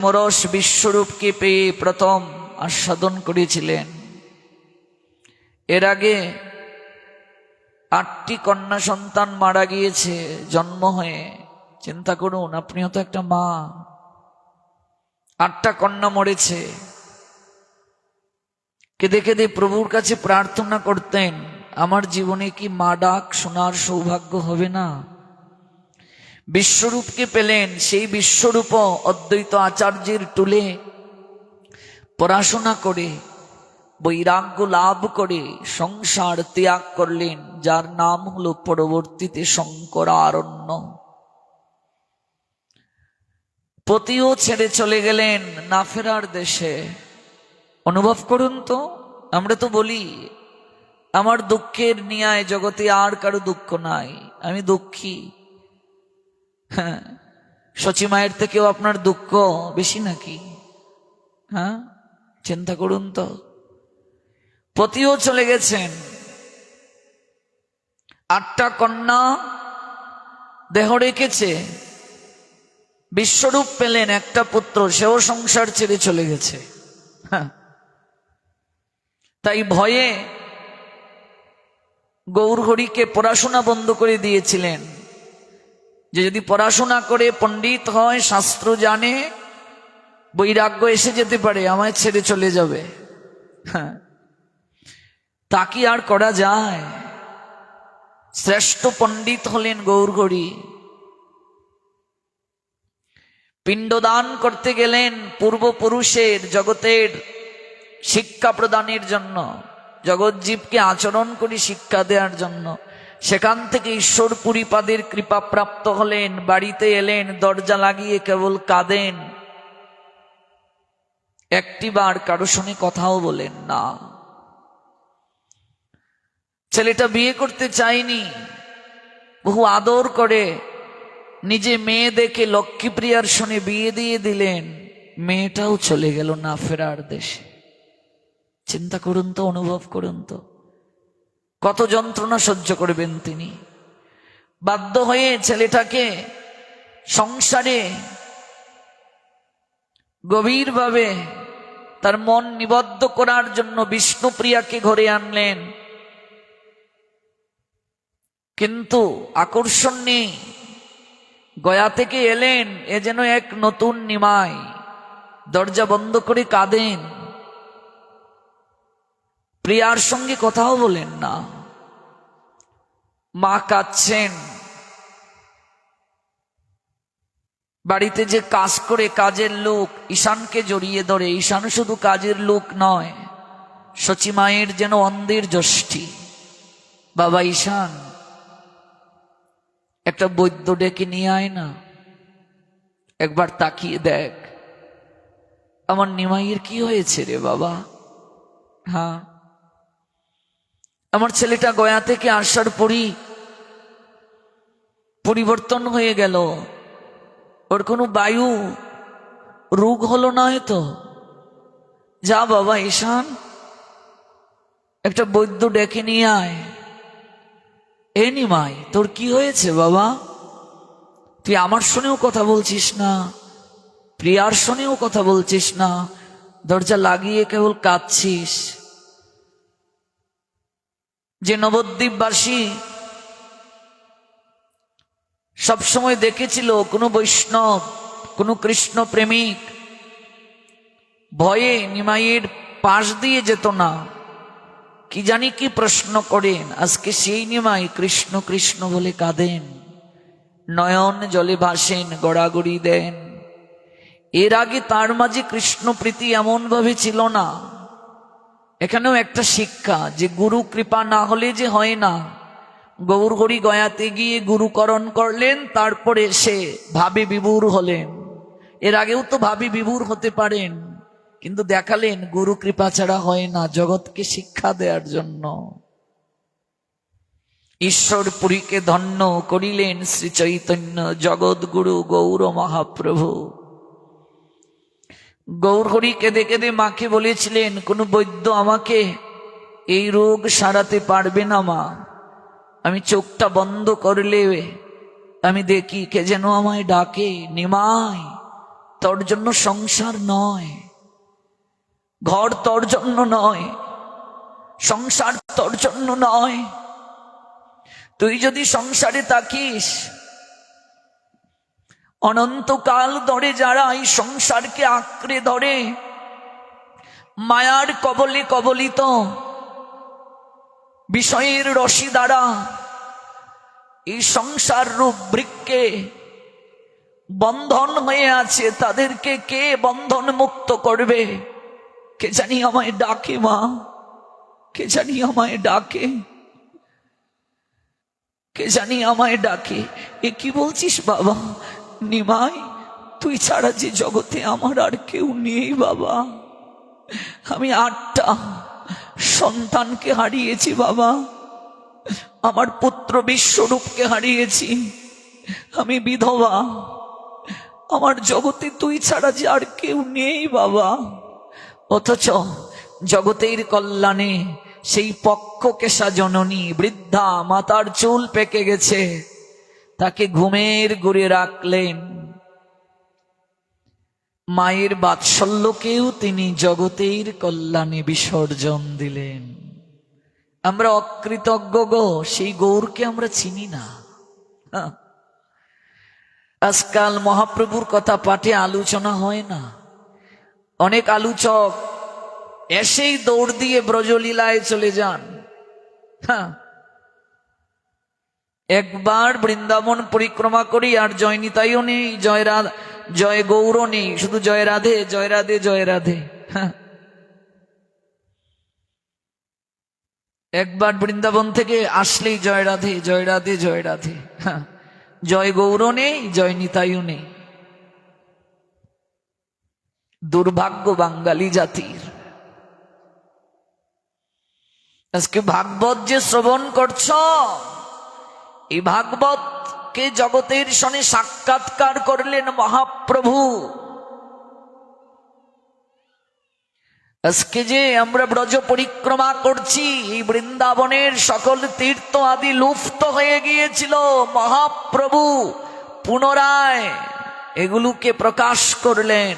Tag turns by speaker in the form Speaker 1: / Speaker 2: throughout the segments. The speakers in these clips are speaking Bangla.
Speaker 1: মরস বিশ্বরূপকে পেয়ে প্রথম আস্বাদন করেছিলেন। এর আগে 8টি কন্যা সন্তান মারা গিয়েছে জন্ম হয়ে। চিন্তা করুন, আপনিও তো একটা মা। 8টা কন্যা মরেছে। কেঁদে কেঁদে প্রভুর কাছে প্রার্থনা করতেন, আমার জীবনে কি মা ডাক শোনার সৌভাগ্য হবে না? বিশ্বরূপকে পেলেন। সেই বিশ্বরূপ অদ্বৈত আচার্যের টুলে পড়াশোনা করে বৈরাগ্য লাভ করে সংসার ত্যাগ করলেন, যার নাম হলো পরবর্তীতে শঙ্করারণ্য। পতিও ছেড়ে চলে গেলেন না ফেরার দেশে। অনুভব করুন তো, আমরা তো বলি আমার দুঃখের নিয়ায় জগতে আর কারো দুঃখ নাই, আমি দুঃখী। হ্যাঁ, শচী মায়ের থেকেও আপনার দুঃখ বেশি নাকি? হ্যাঁ, চিন্তা করুন তো। পতিও চলে গেছেন। 8টা কন্যা দেহ রেখেছে। বিশ্বরূপ পেলেন, একটা পুত্র, সেও সংসার ছেড়ে চলে গেছে। হ্যাঁ, তাই ভয়ে গৌরহরিকে পড়াশোনা বন্ধ করে দিয়েছিলেন, যে যদি পড়াশোনা করে পণ্ডিত হয়, শাস্ত্র জানে, বৈরাগ্য এসে যেতে পারে, আমায় ছেড়ে চলে যাবে। হ্যাঁ, তা কি আর করা যায়? শ্রেষ্ঠ পণ্ডিত হলেন গৌরহরি। পিণ্ডদান করতে গেলেন পূর্বপুরুষের জগতের শিক্ষা প্রদানের জন্য, জগৎজীবকে আচরণ করে শিক্ষা দেওয়ার জন্য। সেখান থেকে ঈশ্বর পুরীপাদের কৃপা প্রাপ্ত হলেন। বাড়িতে এলেন, দরজা লাগিয়ে কেবল কাঁদেন, একটিবার কারো সঙ্গে কথাও বলেন না। ছেলেটা বিয়ে করতে চায়নি, বহু আদর করে নিজে মেয়ে দেখে লক্ষ্মীপ্রিয়ার সঙ্গে বিয়ে দিয়ে দিলেন। মেয়েটাও চলে গেল না ফেরার দেশে। চিন্তা করুন তো, অনুভব করুন তো, কত যন্ত্রণা সহ্য করবেন তিনি। বাধ্য হয়ে ছেলেটাকে সংসারে গভীরভাবে তার মন নিবদ্ধ করার জন্য বিষ্ণুপ্রিয়াকে ঘরে আনলেন, কিন্তু আকর্ষণ নেই। গয়া থেকে এলেন, এ যেন এক নতুন নিমাই। দরজা বন্ধ করে কাঁদেন, প্রিয়ার সঙ্গে কথাও বলেন না। মা কাঁদছেন। বাড়িতে যে কাজ করে, কাজের লোক ঈশানকে জড়িয়ে ধরে। ঈশান শুধু কাজের লোক নয়, শচী মায়ের যেন অন্ধের যষ্টি। বাবা ঈশান, একটা বৈদ্য ডেকে নিয়ে আয় না, একবার তাকিয়ে দেখ আমার নিমাইয়ের কি হয়েছে রে বাবা। হ্যাঁ, আমার ছেলেটা গয়া থেকে আসার পরই পরিবর্তন হয়ে গেল। ওর কোনো বায়ু রোগ হলো না হয়তো? যা বাবা ঈশান, একটা বৈদ্য ডেকে নিয়ে আয়। এ নিমাই, তোর কি হয়েছে বাবা? তুই আমার সঙ্গেও কথা বলছিস না, প্রিয়ার সঙ্গেও কথা বলছিস না, দরজা লাগিয়ে কেবল কাঁদছিস। যে নবদ্বীপবাসী সবসময় দেখেছিল কোনো বৈষ্ণব, কোনো কৃষ্ণ প্রেমিক ভয়ে নিমাইয়ের পাশ দিয়ে যেত না, কি জানি কি প্রশ্ন করেন, আজকে সেই নিমাই কৃষ্ণ কৃষ্ণ বলে কাঁদেন, নয়ন জলে ভাসেন, গড়াগড়ি দেন। এর আগে তার মাঝে কৃষ্ণ প্রীতি এমন ভাবে ছিল না। এখানেও একটা শিক্ষা, যে গুরু কৃপা না হলে যে হয় না। গৌরহরি গয়াতে গিয়ে গুরুকরণ করলেন, তারপরে সে ভাবে বিভোর হলেন। এর আগেও তো ভাবে বিভোর হতে পারেন, কিন্তু দেখালেন গুরু কৃপা ছাড়া হয় না, জগৎকে শিক্ষা দেওয়ার জন্য। ঈশ্বর পুরীকে ধন্য করিলেন শ্রী চৈতন্য জগৎগুরু গৌর মহাপ্রভু। গৌরহরি কেঁদে কেঁদে মাকে বলেছিলেন, কোন বৈদ্য আমাকে এই রোগ সারাতে পারবে না মা। আমি চোখটা বন্ধ করলে আমি দেখি কে যেন আমায় ডাকে, নিমাই তোর জন্য সংসার নয়, ঘর তোর জন্য নয়, সংসার তোর জন্য নয়। তুই যদি সংসারে থাকিস, অনন্তকাল ধরে যারা এই সংসারকে আঁকড়ে ধরে মায়ার কবলে কবলিত, বিষয়ের রশি দ্বারা এই সংসার রূপ বৃক্ষে বন্ধন হয়ে আছে, তাদেরকে কে বন্ধন মুক্ত করবে? কে জানি আমায় ডাকে মা, কে জানি আমায় ডাকে, কে জানি আমায় ডাকে। এ কি বলছিস বাবা? নিমাই, তুই ছাড়া যে জগতে আমার আর কেউ নেই বাবা। আমি 8টা সন্তানকে হারিয়েছি বাবা, আমার পুত্র বিশ্বরূপকে হারিয়েছি, আমি বিধবা, আমার জগতে তুই ছাড়া যে আর কেউ নেই বাবা। অথচ জগতের কল্যাণে সেই পক্ষকেশা জননী বৃদ্ধা মাতার চুল পেকে গেছে, তাকে ঘুমের ঘুরে রাখলেন। মায়ের বাৎসল্যকেও তিনি জগতের কল্যাণে বিসর্জন দিলেন। আমরা অকৃতজ্ঞ গো, সেই গৌরকে আমরা চিনি না। আজকাল মহাপ্রভুর কথা পাঠে আলোচনা হয় না। অনেক আলোচক এসেই দৌড় দিয়ে ব্রজলীলায় চলে যান। একবার বৃন্দাবন পরিক্রমা করি আর জয় নিতাইও নেই, জয় গৌর নেই, শুধু জয় রাধে জয় রাধে জয় রাধে। একবার বৃন্দাবন থেকে আসলেই জয় রাধে জয় রাধে জয় রাধে, জয় গৌর নেই, জয় নিতাইও নেই। দুর্ভাগ্য বাঙালি জাতির। আজকে ভাগবত যে শ্রবণ করছ, এই ভাগবত কে জগতের সনে সাক্ষাৎকার করলেন মহাপ্রভু। আজকে যে আমরা ব্রজ পরিক্রমা করছি, এই বৃন্দাবনের সকল তীর্থ আদি লুপ্ত হয়ে গিয়েছিল, মহাপ্রভু পুনরায় এগুলোকে প্রকাশ করলেন।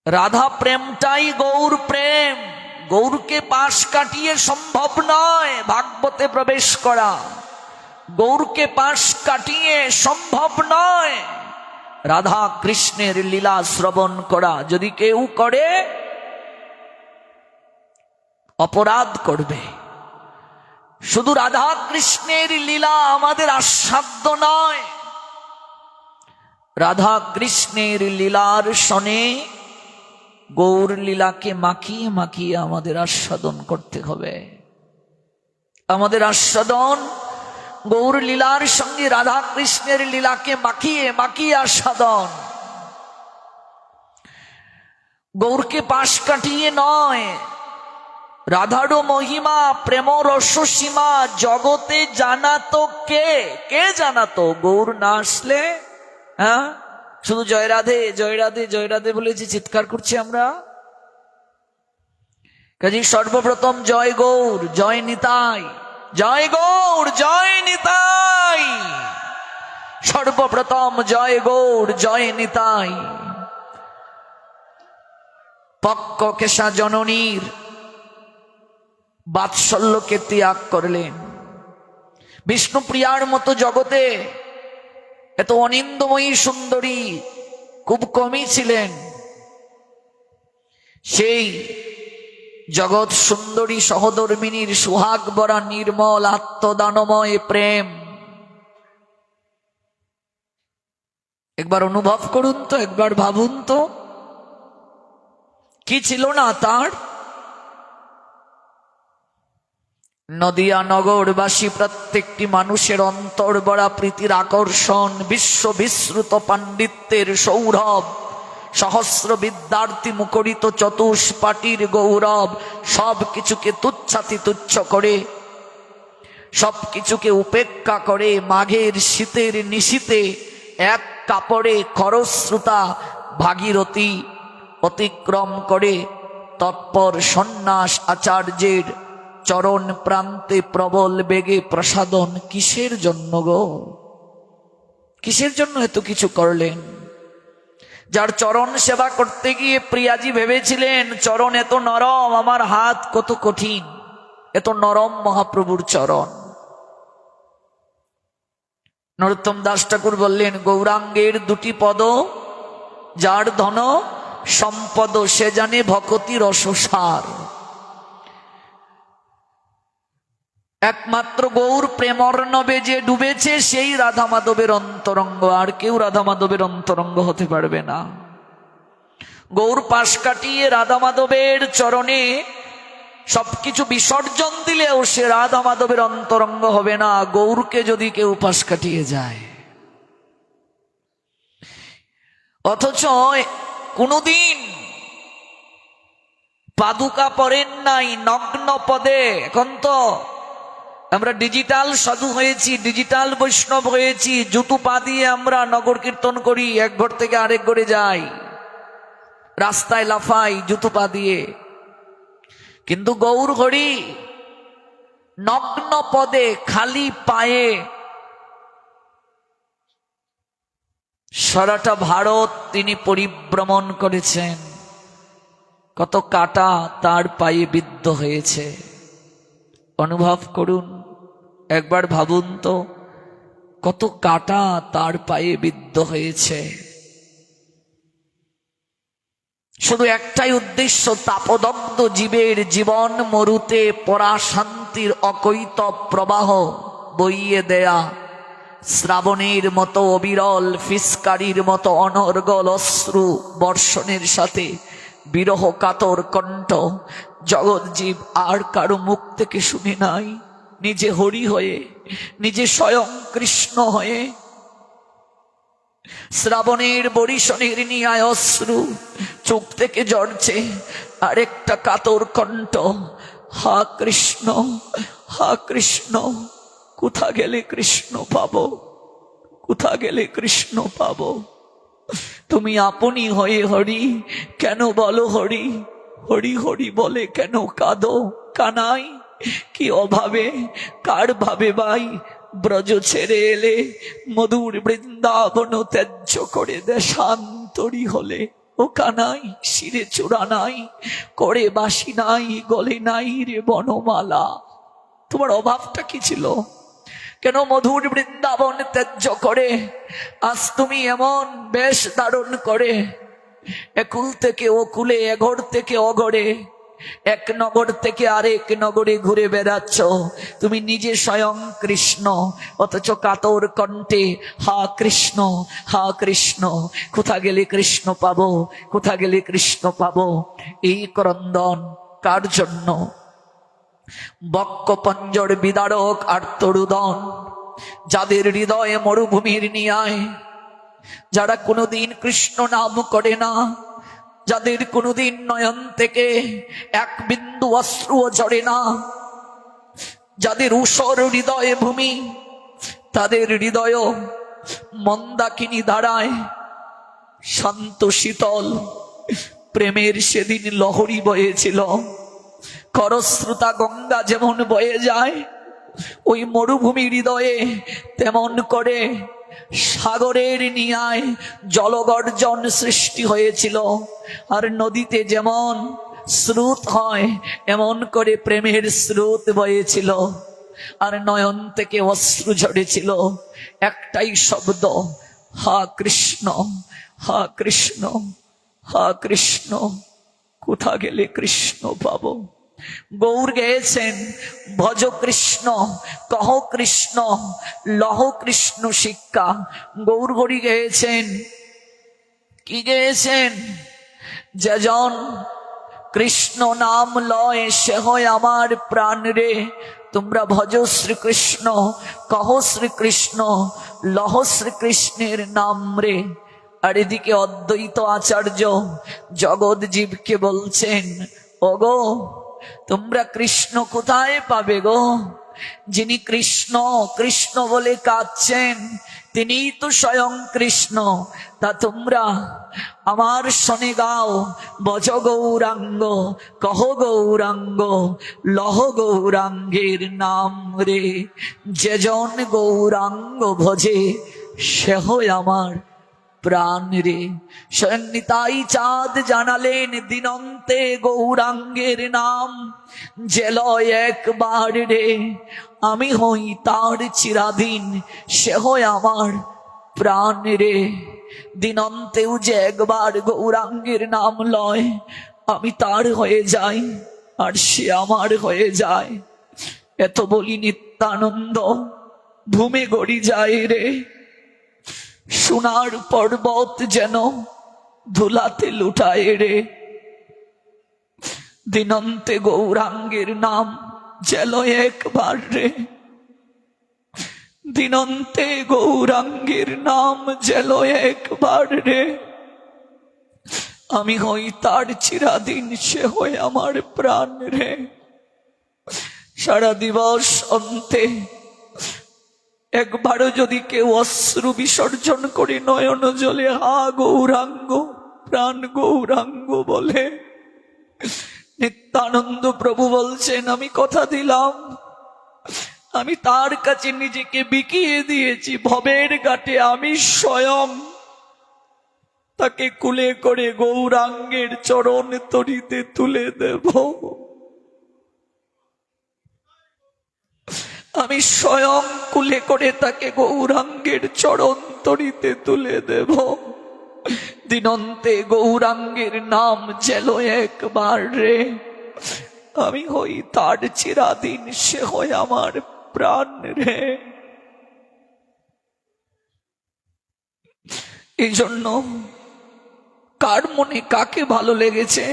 Speaker 1: রাধা প্রেমটাই গৌর প্রেম, গৌরকে পাশ কাটিয়ে সম্ভব নয় ভাগবতে প্রবেশ করা, গৌরকে পাশ কাটিয়ে সম্ভব নয় রাধা কৃষ্ণের লীলা শ্রবণ করা। যদি কেউ করে অপরাধ করবে। শুধু রাধা কৃষ্ণের লীলা আমাদের আস্বাদ্য নয়, রাধা কৃষ্ণের লীলার সনে গৌর লীলাকে মাখিয়ে মাখিয়ে আমাদের আস্বাদন করতে হবে। আমাদের আস্বাদন গৌর লীলার সঙ্গে রাধা কৃষ্ণের লীলাকে মাখিয়ে মাখিয়ে আস্বাদন, গৌরকে পাশ কাটিয়ে নয়। রাধারও মহিমা প্রেম রস সীমা জগতে জানাতো কে? কে জানাতো? গৌর না আসলে? শুধু জয় রাধে জয় রাধে জয় রাধে বলে যে চিৎকার করছি আমরা। কাজে সর্বপ্রথম জয় গৌর জয় নিতাই, জয় গৌর জয় নিতাই, সর্বপ্রথম জয় গৌর জয় নিতাই। পক্ষকেশা জননীর বাৎসল্যকে ত্যাগ করলেন। বিষ্ণুপ্রিয়ার মতো জগতে এত অনিন্দময়ী সুন্দরী খুব কমই ছিলেন। সেই জগৎ সুন্দরী সহধর্মিনীর সুহাগ বরা নির্মল আত্মদানময় প্রেম একবার অনুভব করুন তো, একবার ভাবুন তো, কি ছিল না তার? নদিয়া নগরবাসী প্রত্যেকটি মানুষের অন্তর বড়া প্রীতির আকর্ষণ, বিশ্ব বিশ্রুত পাণ্ডিত্যের সৌরভ, সহস্র বিদ্যার্থী মুখরিত চতুষ্পাটির গৌরব, সব কিছুকে তুচ্ছাতি তুচ্ছ করে, সব কিছুকে উপেক্ষা করে মাঘের শীতের নিশীতে এক কাপড়ে খরস্রোতা ভাগীরথী অতিক্রম করে তৎপর সন্ন্যাস আচার্যের চরণ প্রান্তে প্রবল বেগে প্রসাদন। কিসের জন্য গো? কিসের জন্য এত কিছু করলেন? যার চরণ সেবা করতে গিয়ে প্রিয়াজি ভেবেছিলেন চরণ এত নরম, আমার হাত কত কঠিন, এত নরম মহাপ্রভুর চরণ। নরোত্তম দাস ঠাকুর বললেন, গৌরাঙ্গের দুটি পদ যার ধন সম্পদ, সে জানে ভকতি রসসার। একমাত্র গৌর প্রেমর্ণবে যে ডুবেছে সেই রাধা মাধবের অন্তরঙ্গ, আর কেউ রাধা মাধবের অন্তরঙ্গ হতে পারবে না। গৌর পাশ কাটিয়ে রাধা মাধবের চরণে সবকিছু বিসর্জন দিলেও সে রাধা মাধবের অন্তরঙ্গ হবে না, গৌরকে যদি কেউ পাশ কাটিয়ে যায়। অথচ কোনদিন পাদুকা পরেন নাই নগ্ন পদে। এখন তো আমরা ডিজিটাল সাধু হয়েছি, ডিজিটাল বৈষ্ণব হয়েছি, জুতো পা দিয়ে আমরা নগর কীর্তন করি, এক ঘর থেকে আরেক ঘরে যাই, রাস্তায় লাফাই জুতো পা দিয়ে। কিন্তু গৌর হরি নগ্ন পদে খালি পায়ে সারাটা ভারত তিনি পরিভ্রমণ করেছেন। কত কাঁটা তার পায়ে বিদ্ধ হয়েছে অনুভব করুন, একবার ভাবুন তো, কত কাঁটা তার পায়ে বিদ্ধ হয়েছে। শুধু একটাই উদ্দেশ্য, তাপদগ্ধ জীবের জীবন মরুতে পরা শান্তির অকৈত প্রবাহ বইয়ে দেয়া, শ্রাবণের মতো অবিরল ফিসকারির মতো অনর্গল অশ্রু বর্ষণের সাথে বিরহ কাতর কণ্ঠ জগৎ জীব আর কারো মুখ থেকে শুনে নাই। নিজে হরি হয়ে, নিজে স্বয়ং কৃষ্ণ হয়ে শ্রাবণের বরিশনের নিয়ায় অশ্রু চোখ থেকে ঝরছে, আরেকটা কাতর কণ্ঠ, হা কৃষ্ণ, হা কৃষ্ণ, কোথা গেলে কৃষ্ণ পাবো, কোথা গেলে কৃষ্ণ পাবো। তুমি আপনি হয়ে হরি কেন বলো হরি, হরি হরি বলে কেন কাঁদো কানাই, কি অভাবে কার ভাবে ভাই ব্রজ ছেড়ে এলে, মধুর বৃন্দাবন ত্যায্য করে দেশান্তরী হলে। ও কানাই শিরে চূড়া নাই, করে বাসি নাই, গলে নাই রে বনমালা। তোমার অভাবটা কি ছিল? কেন মধুর বৃন্দাবন ত্যায্য করে আজ তুমি এমন বেশ ধারণ করে একুল থেকে ওকুলে, এঘর থেকে অঘরে, এক নগর থেকে আরেক নগরে ঘুরে বেড়াচ্ছ। তুমি নিজে স্বয়ং কৃষ্ণ, অথচ কাতর কণ্ঠে হা কৃষ্ণ, হা কৃষ্ণ, কোথা গেলে কৃষ্ণ পাবো, কোথা গেলে কৃষ্ণ পাবো। এই ক্রন্দন কার জন্য? বক্ষ পঞ্জর বিদারক আর্তরুদন, যাদের হৃদয়ে মরুভূমির নিয়ায়, যারা কোনোদিন কৃষ্ণ নাম করে না, যাদের কোনোদিন নয়ন থেকে এক বিন্দু অশ্রুও ঝরে না, যাদের ঊষর হৃদয়ে ভূমি, তাদের হৃদয় মন্দাকিনী ধারায় শান্ত শীতল প্রেমের সেদিন লহরী বয়েছিল। খরস্রোতা গঙ্গা যেমন বয়ে যায়, ওই মরুভূমি হৃদয়ে তেমন করে সাগরের নিয়ায় জলগর্জন সৃষ্টি হয়েছিল। আর নদীতে যেমন স্রোত হয় এমন করে প্রেমের স্রোত বয়েছিল, আর নয়ন থেকে অশ্রু ঝরেছিল। একটাই শব্দ, হা কৃষ্ণ, হা কৃষ্ণ, হা কৃষ্ণ, কোথা গেলে কৃষ্ণ পাবো। গৌর গেয়েছেন, ভজ কৃষ্ণ, কহ কৃষ্ণ, লহ কৃষ্ণ শিক্ষা। গৌর হরি গেয়েছেন, কি গেয়েছেন? যেজন কৃষ্ণ নাম লয় সে হয় আমার প্রাণ রে। তোমরা ভজ শ্রীকৃষ্ণ, কহ শ্রীকৃষ্ণ, লহ শ্রীকৃষ্ণের নাম রে। আর এদিকে অদ্বৈত আচার্য জগৎ জীবকে বলছেন, ওগো তোমরা কৃষ্ণ কোথায় পাবে গো? যিনি কৃষ্ণ কৃষ্ণ বলে কাঁদছেন তিনিই তো স্বয়ং কৃষ্ণ। তা তোমরা আমার শনে গাও, বজ গৌরাঙ্গ, কহ গৌরাঙ্গ, লহ গৌরাঙ্গের নাম রে। যেজন গৌরাঙ্গ ভজে সে হয় আমার প্রাণ রে। স্বয়ং নিতাই চাঁদ জানালেন দিনন্তে গৌরাঙ্গের নাম যে লয় একবার রে, আমি হই তার চিরাদিন, সে হয় আমার প্রাণ রে। দিনন্তেও যে একবার গৌরাঙ্গের নাম লয়, আমি তার হয়ে যাই আর সে আমার হয়ে যায়। এত বলি নিত্যানন্দ ভূমে গড়ি যায় রে, সোনার পর্বত যেন ধুলাতে লুটায় রে। দিনন্তে গৌরাঙ্গের নাম যেন একবার রে, দিনন্তে গৌরাঙ্গের নাম যেন একবার রে, আমি হই তার চিরাদিন, সে হয় আমার প্রাণ রে। সারা দিবস অন্তে একবারও যদি কেউ অশ্রু বিসর্জন করে নয়ন জলে হা গৌরাঙ্গ প্রাণ গৌরাঙ্গ বলে, নিত্যানন্দ প্রভু বলছেন আমি কথা দিলাম, আমি তার কাছে নিজেকে বিকিয়ে দিয়েছি। ভবের ঘাটে আমি স্বয়ং তাকে কুলে করে গৌরাঙ্গের চরণ তরিতে তুলে দেব। আমি স্বয়ং কুলে করে তাকে গৌরাঙ্গের চরণ তরিতে তুলে দেব। দিনন্তে গৌরাঙ্গের নাম যেন একবার রে, আমি হই তার চিরাদিন, সে হয় আমার প্রাণ রে। এই জন্য কার মনে কাকে ভালো লেগেছে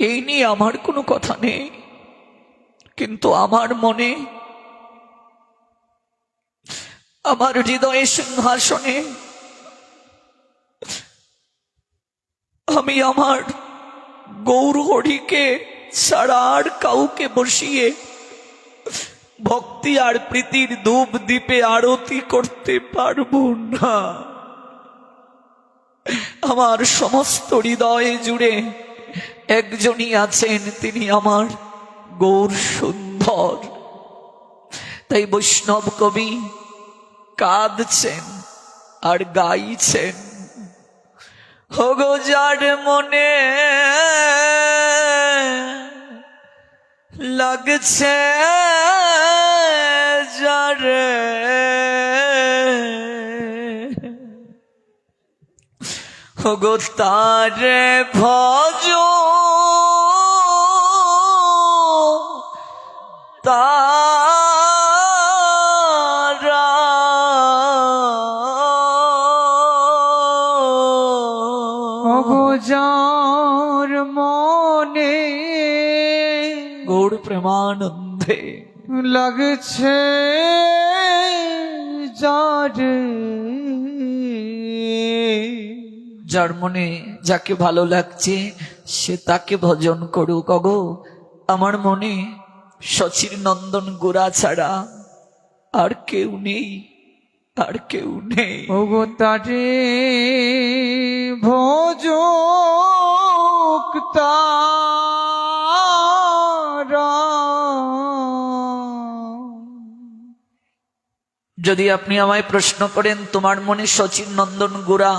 Speaker 1: এই নিয়ে আমার কোনো কথা নেই, কিন্তু আমার মনে, আমার হৃদয়ে সিংহাসনে আমি আমার গৌর হরিকে ছাড়া আর কাউকে বসিয়ে ভক্তি আর প্রীতির ধূপ দীপে আরতি করতে পারবো না। আমার সমস্ত হৃদয় জুড়ে একজনই আছেন, তিনি আমার গৌর সুন্দর। তাই বৈষ্ণব কবি কাঁদছেন আর গাইছেন, হগো যার মনে লাগছে যারে, হগো তারে ভজ তারা,
Speaker 2: হগো যার মনে
Speaker 1: গৌর প্রেমানন্দে
Speaker 2: লাগছে যারে,
Speaker 1: যার মনে যাকে ভালো লাগছে সে তাকে ভজন করুক। গো আমার মনে শচীর নন্দন গোরা ছাড়া আর কেউ নেই, আর কেউ নেই।
Speaker 2: ওগো তারে ভজক তারা।
Speaker 1: যদি আপনি আমায় প্রশ্ন করেন তোমার মনে শচীন নন্দন গোরা,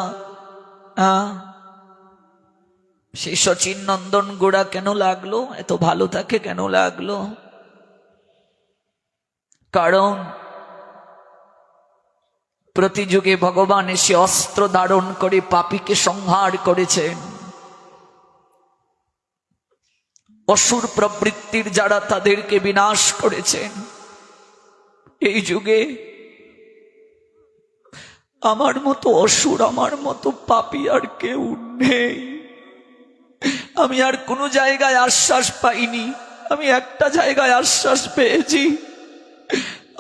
Speaker 1: সেই শচীন নন্দন গোড়া কেন লাগলো, এত ভালো তাকে কেন লাগলো? কারণ প্রতি যুগে ভগবান এসে অস্ত্র ধারণ করে পাপীকে সংহার করেছেন। অসুর প্রবৃত্তির যারা তাদেরকে বিনাশ করেছেন। এই যুগে আমার মতো অসুর, আমার মতো পাপী আর কেউ নেই। আমি আর কোনো জায়গায় আশ্বাস পাইনি, আমি একটা জায়গায় আশ্বাস পেয়েছি,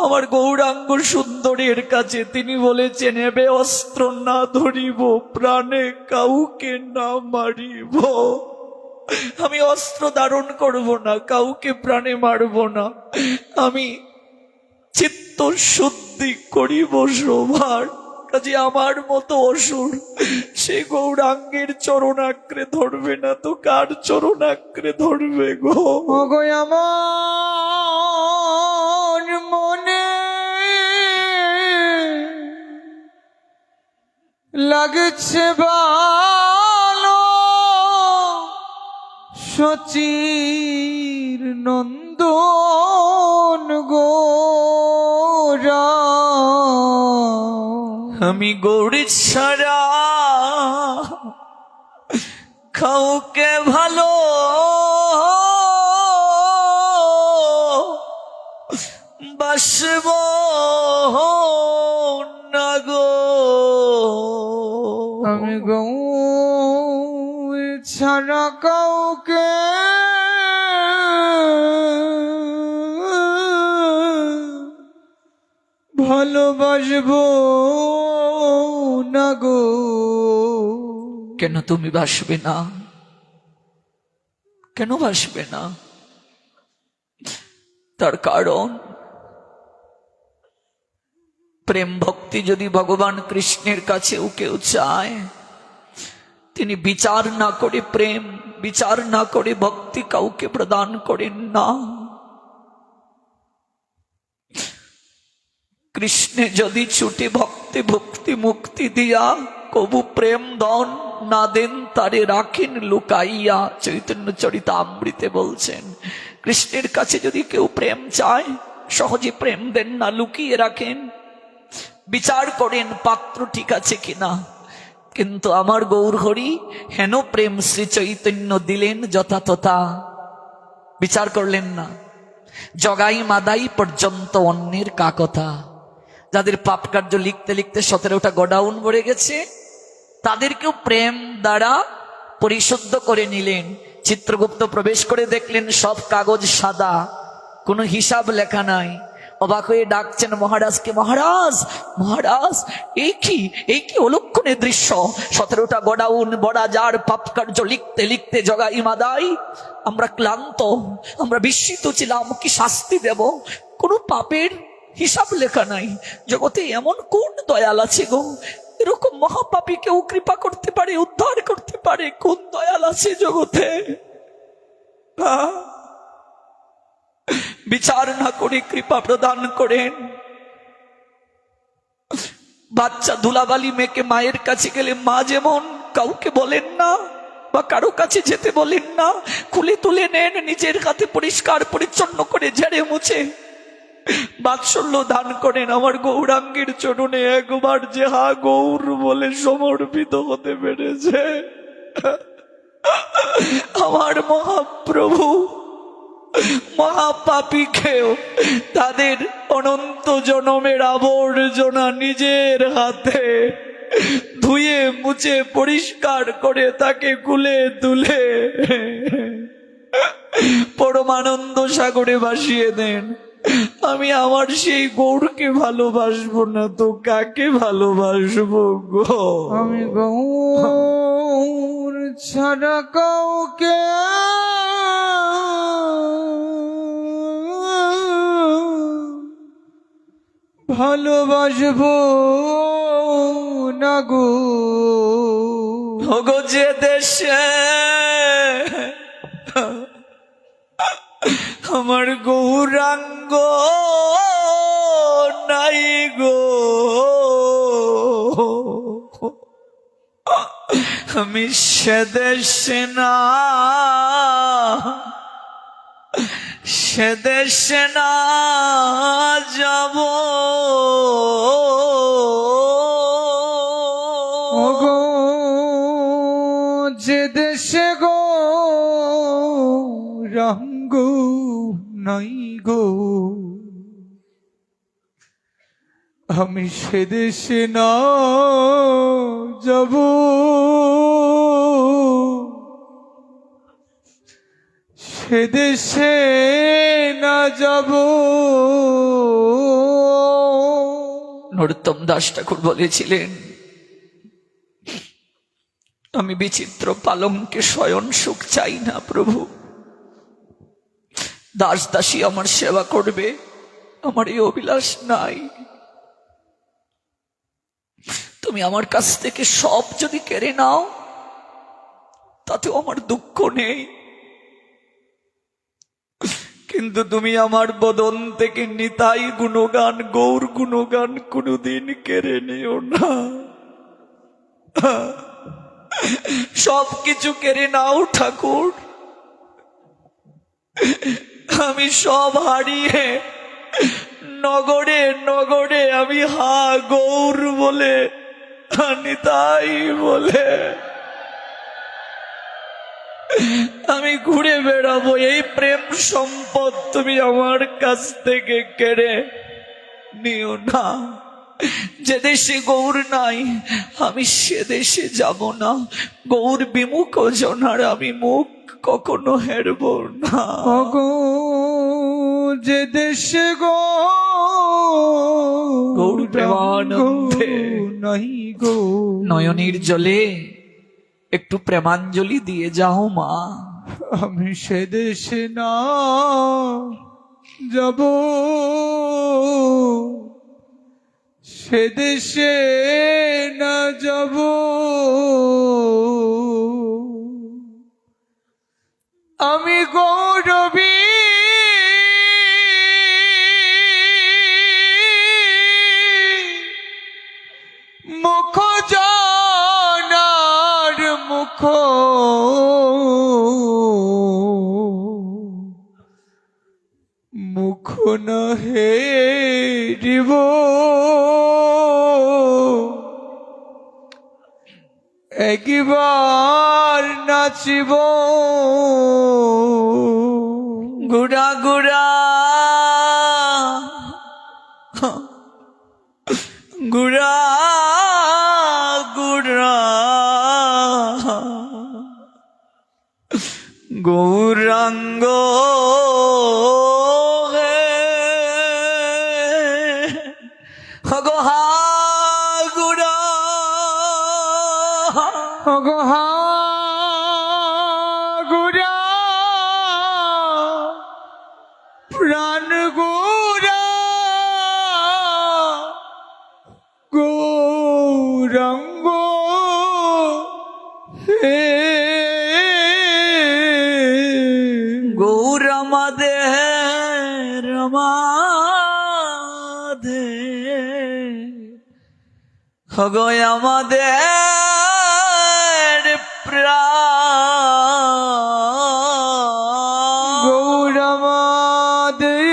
Speaker 1: আমার গৌরাঙ্গ সুন্দরের কাছে। তিনি বলেছেন এবে অস্ত্র না ধরিব, প্রাণে কাউকে না মারিব। আমি অস্ত্র ধারণ করব না, কাউকে প্রাণে মারব না, আমি চিত্ত শুদ্ধি করিব সবার কাজে। আমার মতো অসুর সে গৌরাঙ্গের চরণ আঁকড়ে ধরবে না তো কার চরণ আঁকড়ে ধরবে গো?
Speaker 2: ওগো আমার মনে লাগছে ভালো শচীর নন্দন গোরা।
Speaker 1: আমি গৌরী ছাড়া কাউকে ভালো বাসব না গো।
Speaker 2: আমি গৌর ছাড়া কাউকে ভালোবাসবো না গো।
Speaker 1: কেন তুমি বাসবে না? কেন বাসবে না? তার কারণ প্রেম ভক্তি যদি ভগবান কৃষ্ণের কাছেও কেউ চায়, তিনি বিচার না করে প্রেম, বিচার না করে ভক্তি কাউকে প্রদান করেন না। কৃষ্ণে যদি ছুটে ভক্তি ভক্তি মুক্তি দিয়া কবু প্রেম ধন না দেন, তারে রাখেন লুকাইয়া। চৈতন্য চরিতামৃতে বলছেন, কৃষ্ণের কাছে যদি কেউ প্রেম চায় সহজে প্রেম দেন না, লুকিয়ে রাখেন, বিচার করেন পাত্র ঠিক আছে কিনা। কিন্তু আমার গৌর হরি হেন প্রেম শ্রী চৈতন্য দিলেন যথাতথা, বিচার করলেন না। জগাই মাদাই পর্যন্ত অন্যের কাকথা। যাদের পাপ কার্য লিখতে লিখতে 17টা গোডাউন ভরে গেছে, তাদেরকেও প্রেম দ্বারা পরিশুদ্ধ করে নিলেন। চিত্রগুপ্ত প্রবেশ করে দেখলেন সব কাগজ সাদা, কোনো হিসাব লেখা নাই। অবাক হয়ে ডাকছেন মহারাজকে, মহারাজ মহারাজ এই কি অলক্ষণে দৃশ্য! 17টা গোডাউন বড়া, যার পাপ কার্য লিখতে লিখতে জগাই মাদাই আমরা ক্লান্ত, আমরা বিস্মিত ছিলাম, কি শাস্তি দেব? কোনো পাপের হিসাব লেখা নাই। জগতে এমন কোন দয়াল আছে গো, এরকম মহাপাপী কেউ কৃপা করতে পারে, উদ্ধার করতে পারে? কোন দয়াল আছে জগতে? বিচার না করে কৃপা প্রদান করেন। বাচ্চা ধুলাবালি মেয়েকে মায়ের কাছে গেলে মা যেমন কাউকে বলেন না বা কারো কাছে যেতে বলেন না, খুলে তুলে নেন, নিজের হাতে পরিষ্কার পরিচ্ছন্ন করে ঝেড়ে মুছে বাৎসল্য দান করেন। আমার গৌরাঙ্গের চরণে একবার যে হা গৌর বলে সমর্পিত হতে পেরেছে, আমার মহাপ্রভু মহাপাপীকেও তাদের অনন্ত জনমের আবর্জনা নিজের হাতে ধুয়ে মুছে পরিষ্কার করে তাকে কুলে তুলে পরমানন্দ সাগরে ভাসিয়ে দেন। আমি আমার সেই গৌরকে ভালোবাসবো না তো কাকে ভালোবাসবো গো?
Speaker 2: আমি গৌর ছাড়া কাউকে ভালোবাসবো না গো।
Speaker 1: ওগো যে দেশে আমার গৌরাঙ্গ নাই গো, আমি সে দেশে না, সে দেশে না যাব।
Speaker 2: ওগো যে দেশে গো রঙ্গ নাই গো, আমি সে দেশে না যাব। সে দেশে না যাব।
Speaker 1: নরোত্তম দাস ঠাকুর বলেছিলেন, আমি বিচিত্র পালঙ্কে শয়ন সুখ চাই না প্রভু, দাস দাসী আমার সেবা করবে, আমার এই অভিলাষ নাই। তুমি আমার কাছ থেকে সব যদি কেড়ে নাও তাতেও আমার দুঃখ নেই, কিন্তু তুমি আমার বদন থেকে নিতাই গুণগান, গৌর গুণগান কোনোদিন কেড়ে নিও না। সব কিছু কেড়ে নাও ঠাকুর, আমি সব হারিয়ে নগরে নগরে আমি হা গৌর বলে নিতাই বলে আমি ঘুরে বেড়াবো। এই প্রেম সম্পদ তুমি আমার কাছ থেকে কেড়ে নিও না। যে দেশে গৌর নাই আমি সে দেশে যাব না। গৌর বিমুখ জনার আমি মুখ কখনো হেরব না।
Speaker 2: গো যে দেশে
Speaker 1: গৌর প্রেমানন্দে
Speaker 2: নাই গো,
Speaker 1: নয়নের জলে একটু প্রেমাঞ্জলি দিয়ে যাও মা।
Speaker 2: আমি সে দেশে না যাব, সে দেশে না যাব, আমি গৌরবী মুখ জানার মুখ মুখ না হেরিব, একবার নাচিব
Speaker 1: গুড়া গুড়া গুড়া গুড়া গৌরাঙ্গ হে হগহা গুড়া
Speaker 2: গহা গুড়া প্রাণ গুড়া গৌরাঙ্গ হে
Speaker 1: গৌর আমাদের হগয় আমাদের প্রাণ।
Speaker 2: গৌর আমাদের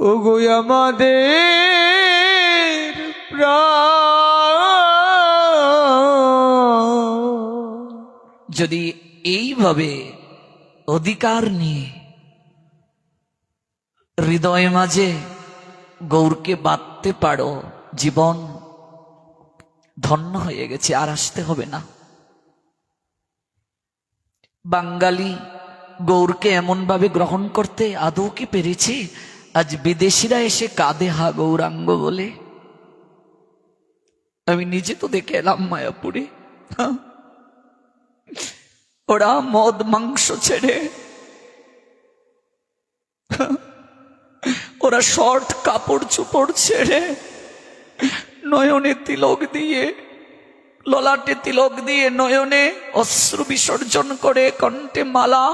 Speaker 2: ও গো আমাদের প্রাণ।
Speaker 1: যদি এইভাবে অধিকার নিয়ে হৃদয় মাঝে গৌরকে বাঁধতে পারো, জীবন ধন্য হয়ে গেছে, আর আসতে হবে না। বাঙালি গৌরকে এমন ভাবে গ্রহণ করতে আদৌ কি পেরেছে? আজ বিদেশিরা এসে কাঁদে হা গৌরাঙ্গ বলে। আমি নিজে তো দেখে এলাম মায়াপুরে, ওরা মদ মাংস ছেড়ে, ওরা শর্ট কাপড় চোপড় ছেড়ে নয়নে তিলক দিয়ে, ললাটে তিলক দিয়ে, নয়নে অশ্রু বিসর্জন করে, কণ্ঠে মালা,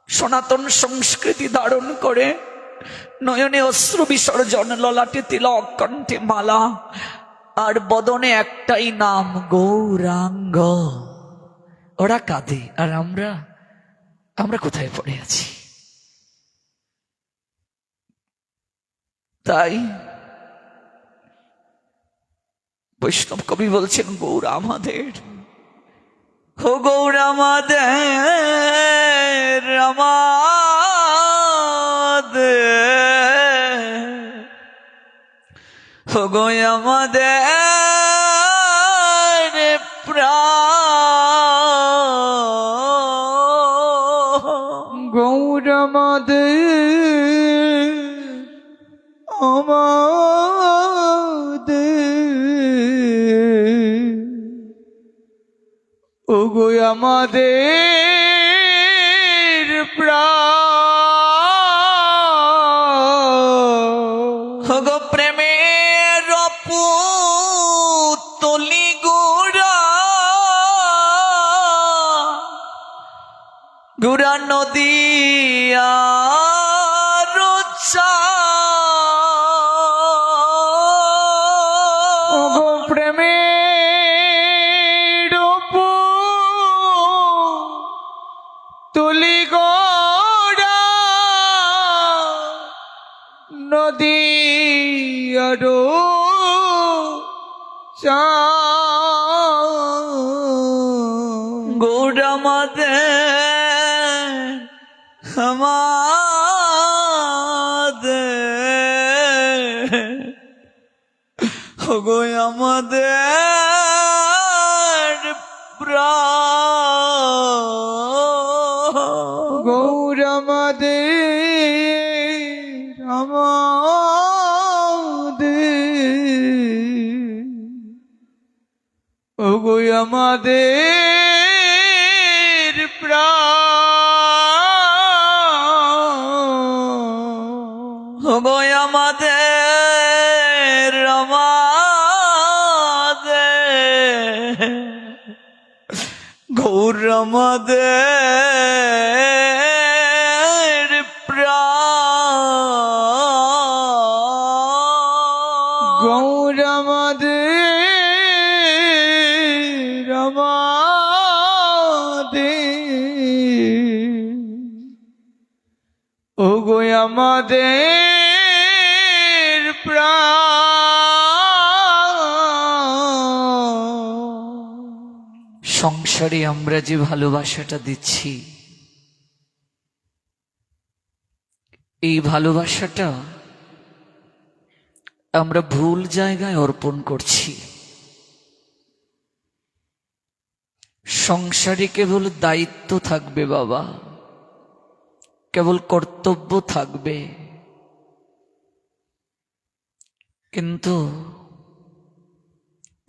Speaker 1: সনাতন সংস্কৃতি ধারণ করে, নয়নে অশ্রু বিসর্জন, ললাটে তিলক, কণ্ঠে মালা, আর বদনে একটাই নাম গৌরাঙ্গ। ওরা কাঁদে, আর আমরা কোথায় পড়ে আছি? তাই বৈষ্ণব কবি বলছেন গৌর আমাদের, ও গৌর আমাদের, ও গো আমাদের প্রাণ।
Speaker 2: গৌর আমাদের ও গো আমাদের প্রাণ।
Speaker 1: গো প্রেমের পুতলি গুড়া, গুড়া নদী আর
Speaker 2: ওগো প্রেমের তুলি গোড়া নদী আরো
Speaker 1: গৌরামাদের আমাদের ওগো আমাদের প্রাণ
Speaker 2: গৌরামাদের আমাদের ওগো আমাদের প্রাণ
Speaker 1: ওগো আমাদের গৌর আমাদের প্রাণ
Speaker 2: গৌর আমাদের ওগো আমাদের প্রাণ
Speaker 1: সংসারে আমরা যে ভালোবাসাটা দিচ্ছি, এই ভালোবাসাটা আমরা ভুল জায়গায় অর্পণ করছি। সংসারে কেবল দায়িত্ব থাকবে বাবা, কেবল কর্তব্য থাকবে, কিন্তু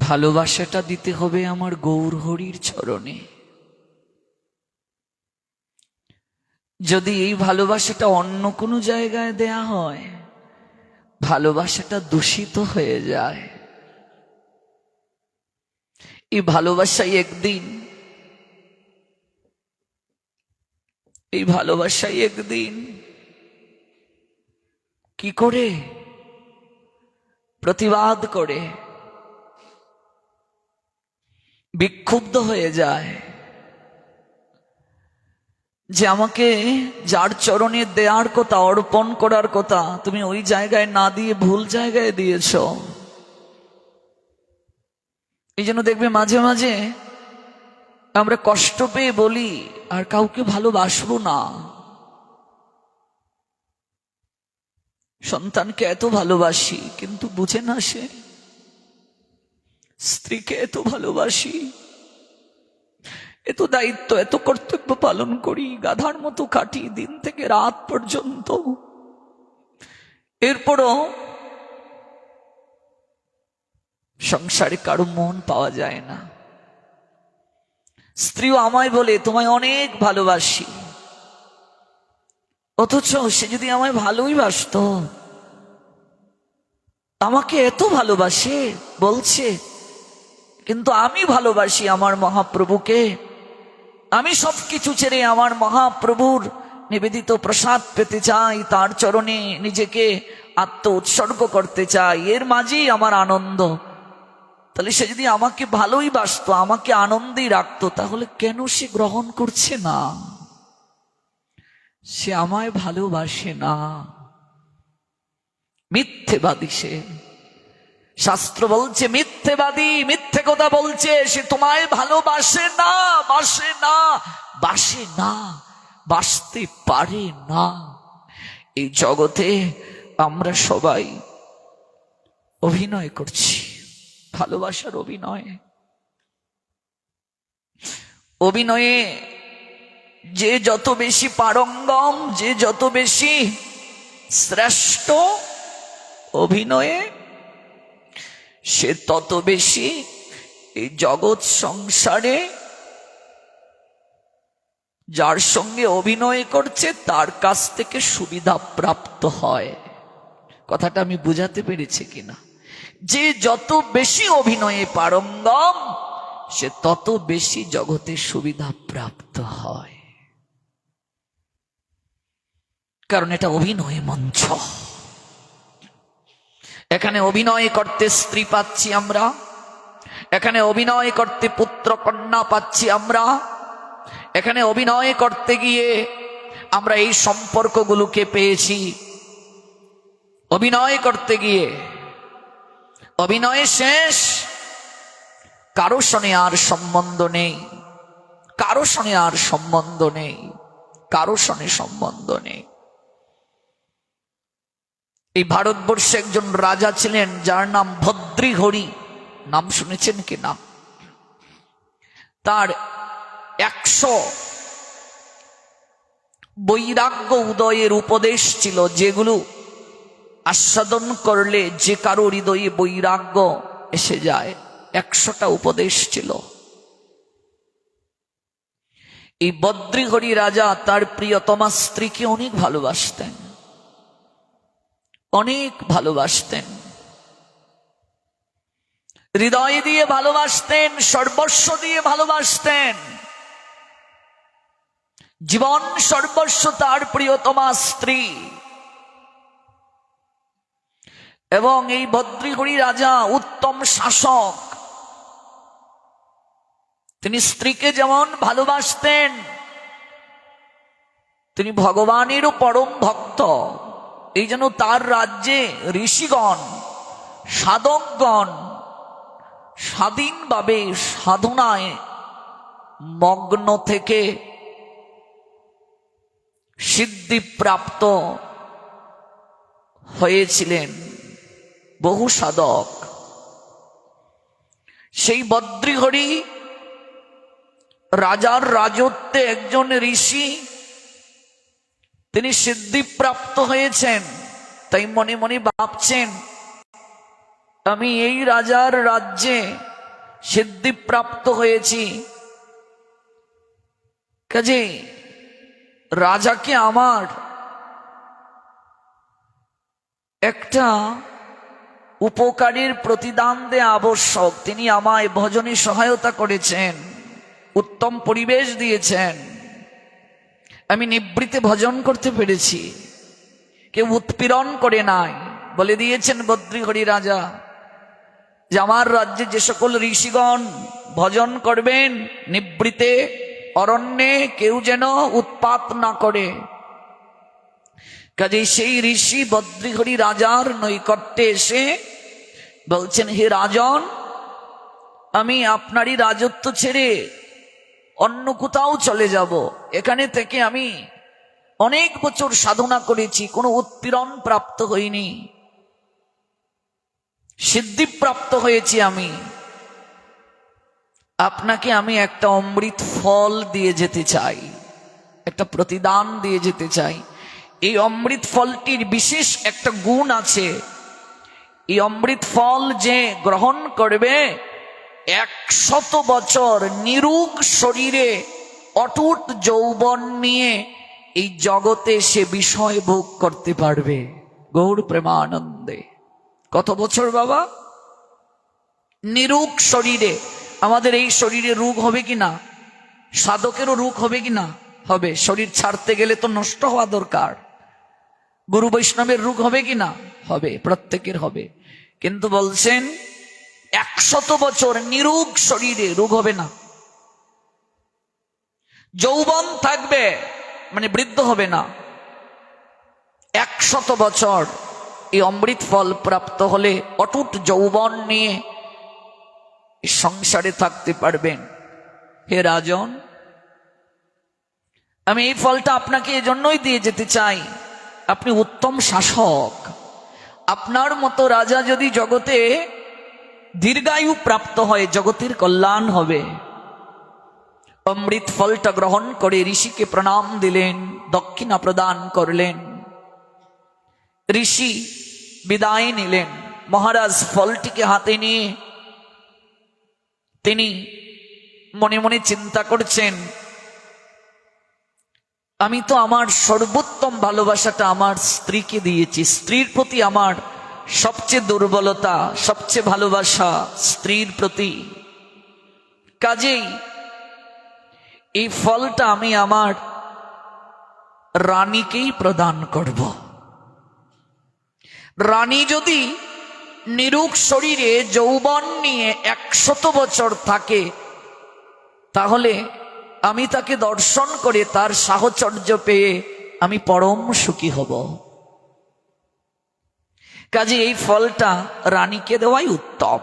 Speaker 1: ভালোবাসাটা দিতে হবে আমার গৌর হরির চরণে। যদি এই ভালোবাসাটা অন্য কোনো জায়গায় দেয়া হয়, ভালোবাসাটা দূষিত হয়ে যায়। এই ভালোবাসাই একদিন কি করে প্রতিবাদ করে বিক্ষুব্ধ হয়ে যায় যে আমাকে যার চরণে দেওয়ার কথা, অর্পণ করার কথা, তুমি ওই জায়গায় না দিয়ে ভুল জায়গায় দিয়েছ। এই জন্য দেখবে মাঝে মাঝে আমরা কষ্ট পেয়ে বলি আর কাউকে ভালোবাসবো না। সন্তানকে এত ভালোবাসি কিন্তু বুঝে না সে, স্ত্রীকে এত ভালোবাসি, এত দায়িত্ব এত কর্তব্য পালন করি, গাধার মতো কাটি দিন থেকে রাত পর্যন্ত, এরপরও সংসারে কারো মন পাওয়া যায় না। স্ত্রীও আমায় বলে তোমায় অনেক ভালোবাসি, অথচ সে যদি আমায় ভালোই বাসতো, আমাকে এত ভালোবাসে বলছে, কিন্তু আমি ভালোবাসি আমার মহাপ্রভুকে। আমি সবকিছু ছেড়ে আমার মহাপ্রভুর নিবেদিত প্রসাদ পেতে চাই, তার চরণে নিজেকে আত্ম উৎসর্গ করতে চাই, এর মাঝেই আমার আনন্দ। তাহলে সে যদি আমাকে ভালোই বাসতো, আমাকে আনন্দেই রাখতো, তাহলে কেন সে গ্রহণ করছে না? সে আমায় ভালোবাসে না, মিথ্যেবাদী সে। শাস্ত্র বলছে মিথ্যেবাদী, মিথ্যে কথা বলছে, সে তোমায় ভালোবাসে না, বাসে না, বাসে না, বাসতে পারে না। এই জগতে আমরা সবাই অভিনয় করছি, ভালোবাসার অভিনয়ে যে যত বেশি পারঙ্গম, যে যত বেশি শ্রেষ্ঠ অভিনয়ে, সে তত বেশি এই জগৎ সংসারে যার সঙ্গে অভিনয় করছে তার কাছ থেকে সুবিধা প্রাপ্ত হয়। কথাটা আমি বুঝাতে পেরেছি কিনা? যে যত বেশি অভিনয়ে পারঙ্গম, সে তত বেশি জগতে সুবিধা প্রাপ্ত হয়। কারণ এটা অভিনয় মঞ্চ। এখানে অভিনয় করতে স্ত্রী পাচ্ছি আমরা, এখানে অভিনয় করতে পুত্র কন্যা পাচ্ছি আমরা, এখানে অভিনয় করতে গিয়ে আমরা এই সম্পর্কগুলোকে পেয়েছি। অভিনয় করতে গিয়ে অভিনয় শেষ, কারো সঙ্গে আর সম্বন্ধ নেই, কারো সঙ্গে আর সম্বন্ধ নেই, কারো সঙ্গে সম্বন্ধ নেই। এই ভারতবর্ষে একজন রাজা ছিলেন যার নাম ভদ্রীহরি, নাম শুনেছেন কি না? তার 100 বৈরাগ্য উদয়ের উপদেশ ছিল, যেগুলো আস্বাদন করলে যে কারো হৃদয়ে বৈরাগ্য এসে যায়। 100টা উপদেশ ছিল। এই ভদ্রীহরি রাজা তার প্রিয়তমা স্ত্রীকে অনেক ভালোবাসতেন, অনেক ভালোবাসতেন, হৃদয় দিয়ে ভালোবাসতেন, সর্বস্ব দিয়ে ভালোবাসতেন। জীবন সর্বস্ব তার প্রিয়তমা স্ত্রী। এবং এই ভদ্রীহরি রাজা উত্তম শাসক। তিনি স্ত্রীকে যেমন ভালোবাসতেন, তিনি ভগবানেরও পরম ভক্ত। এই জন্য তার রাজ্যে ঋষিগণ, সাধকগণ স্বাধীনভাবে সাধনায় মগ্ন থেকে সিদ্ধিপ্রাপ্ত হয়েছিলেন বহু সাধক। সেই ভদ্রীহরি রাজার রাজত্বে একজন ঋষি, তিনি সিদ্ধিপ্রাপ্ত হয়েছেন। তাই মনে মনে ভাবছেন, আমি এই রাজার রাজ্যে সিদ্ধিপ্রাপ্ত হয়েছি, কাজে রাজাকে আমার একটা উপকারের প্রতিদান দেয়া আবশ্যক। তিনি আমায় ভজনে সহায়তা করেছেন, উত্তম পরিবেশ দিয়েছেন, আমি নিবৃত্তে ভজন করতে পেরেছি, কেউ উৎপীড়ন করে নাই। বলে দিয়েছেন ভদ্রীহরি রাজা যে আমার রাজ্যে যে সকল ঋষিগণ ভজন করবেন নিবৃত্তে অরণ্যে, কেউ যেন উৎপাত না করে। কাজে সেই ঋষি ভদ্রীহরি রাজার নৈকট্যে এসে বলছেন, হে রাজন, আমি আপনারই রাজত্ব ছেড়ে অন্য কোথাও চলে যাব। এখানে থেকে আমি অনেক বছর সাধনা করেছি, কোনো উৎপীড়ন প্রাপ্ত হইনি, সিদ্ধিপ্রাপ্ত হয়েছি আমি। আপনাকে আমি একটা অমৃত ফল দিয়ে যেতে চাই, একটা প্রতিদান দিয়ে যেতে চাই। এই অমৃত ফলটির বিশেষ একটা গুণ আছে। এই অমৃত ফল যে গ্রহণ করবে 100 বছর নিরুগ শরীরে অটুট যৌবন নিয়ে এই জগতে সে বিষয় ভোগ করতে পারবে। গৌর প্রেমানন্দে। কত বছর বাবা? নিরুগ শরীরে। আমাদের এই শরীরে রোগ হবে কি না? সাধকেরও রোগ হবে কি না? হবে। শরীর ছাড়তে গেলে তো নষ্ট হওয়া দরকার। গুরু বৈষ্ণবের রোগ হবে কি না? হবে, প্রত্যেকের হবে। কিন্তু বলছেন 100 বছর নিরুগ শরীরে রোগ হবে না, যৌবন থাকবে, মানে বৃদ্ধ হবে না। 100 বছর এই অমৃত ফল প্রাপ্ত হলে অটুট যৌবন নিয়ে সংসারে থাকতে পারবেন। হে রাজন, আমি এই ফলটা আপনাকে এজন্যই দিয়ে যেতে চাই। আপনি উত্তম শাসক, আপনার মতো রাজা যদি জগতে দীর্ঘায়ু প্রাপ্ত হয়, জগতের কল্যাণ হবে। অমৃত ফলটা গ্রহণ করে ঋষিকে প্রণাম দিলেন, দক্ষিণা প্রদান করলেন। ঋষি বিদায় নিলেন। মহারাজ ফলটিকে হাতে নিয়ে তিনি মনে মনে চিন্তা করছেন, আমি তো আমার সর্বোত্তম ভালোবাসাটা আমার স্ত্রীকে দিয়েছি। স্ত্রীর প্রতি আমার সবচেয়ে দুর্বলতা, সবচেয়ে ভালোবাসা স্ত্রীর প্রতি। কাজেই এই ফলটা আমি আমার রানীকেই প্রদান করব। রানী যদি নিরুক শরীরে যৌবন নিয়ে 100 বছর থাকে, তাহলে আমি তাকে দর্শন করে তার সাহচর্য পেয়ে আমি পরম সুখী হব। কাজে এই ফলটা রানীকে দেওয়াই উত্তম।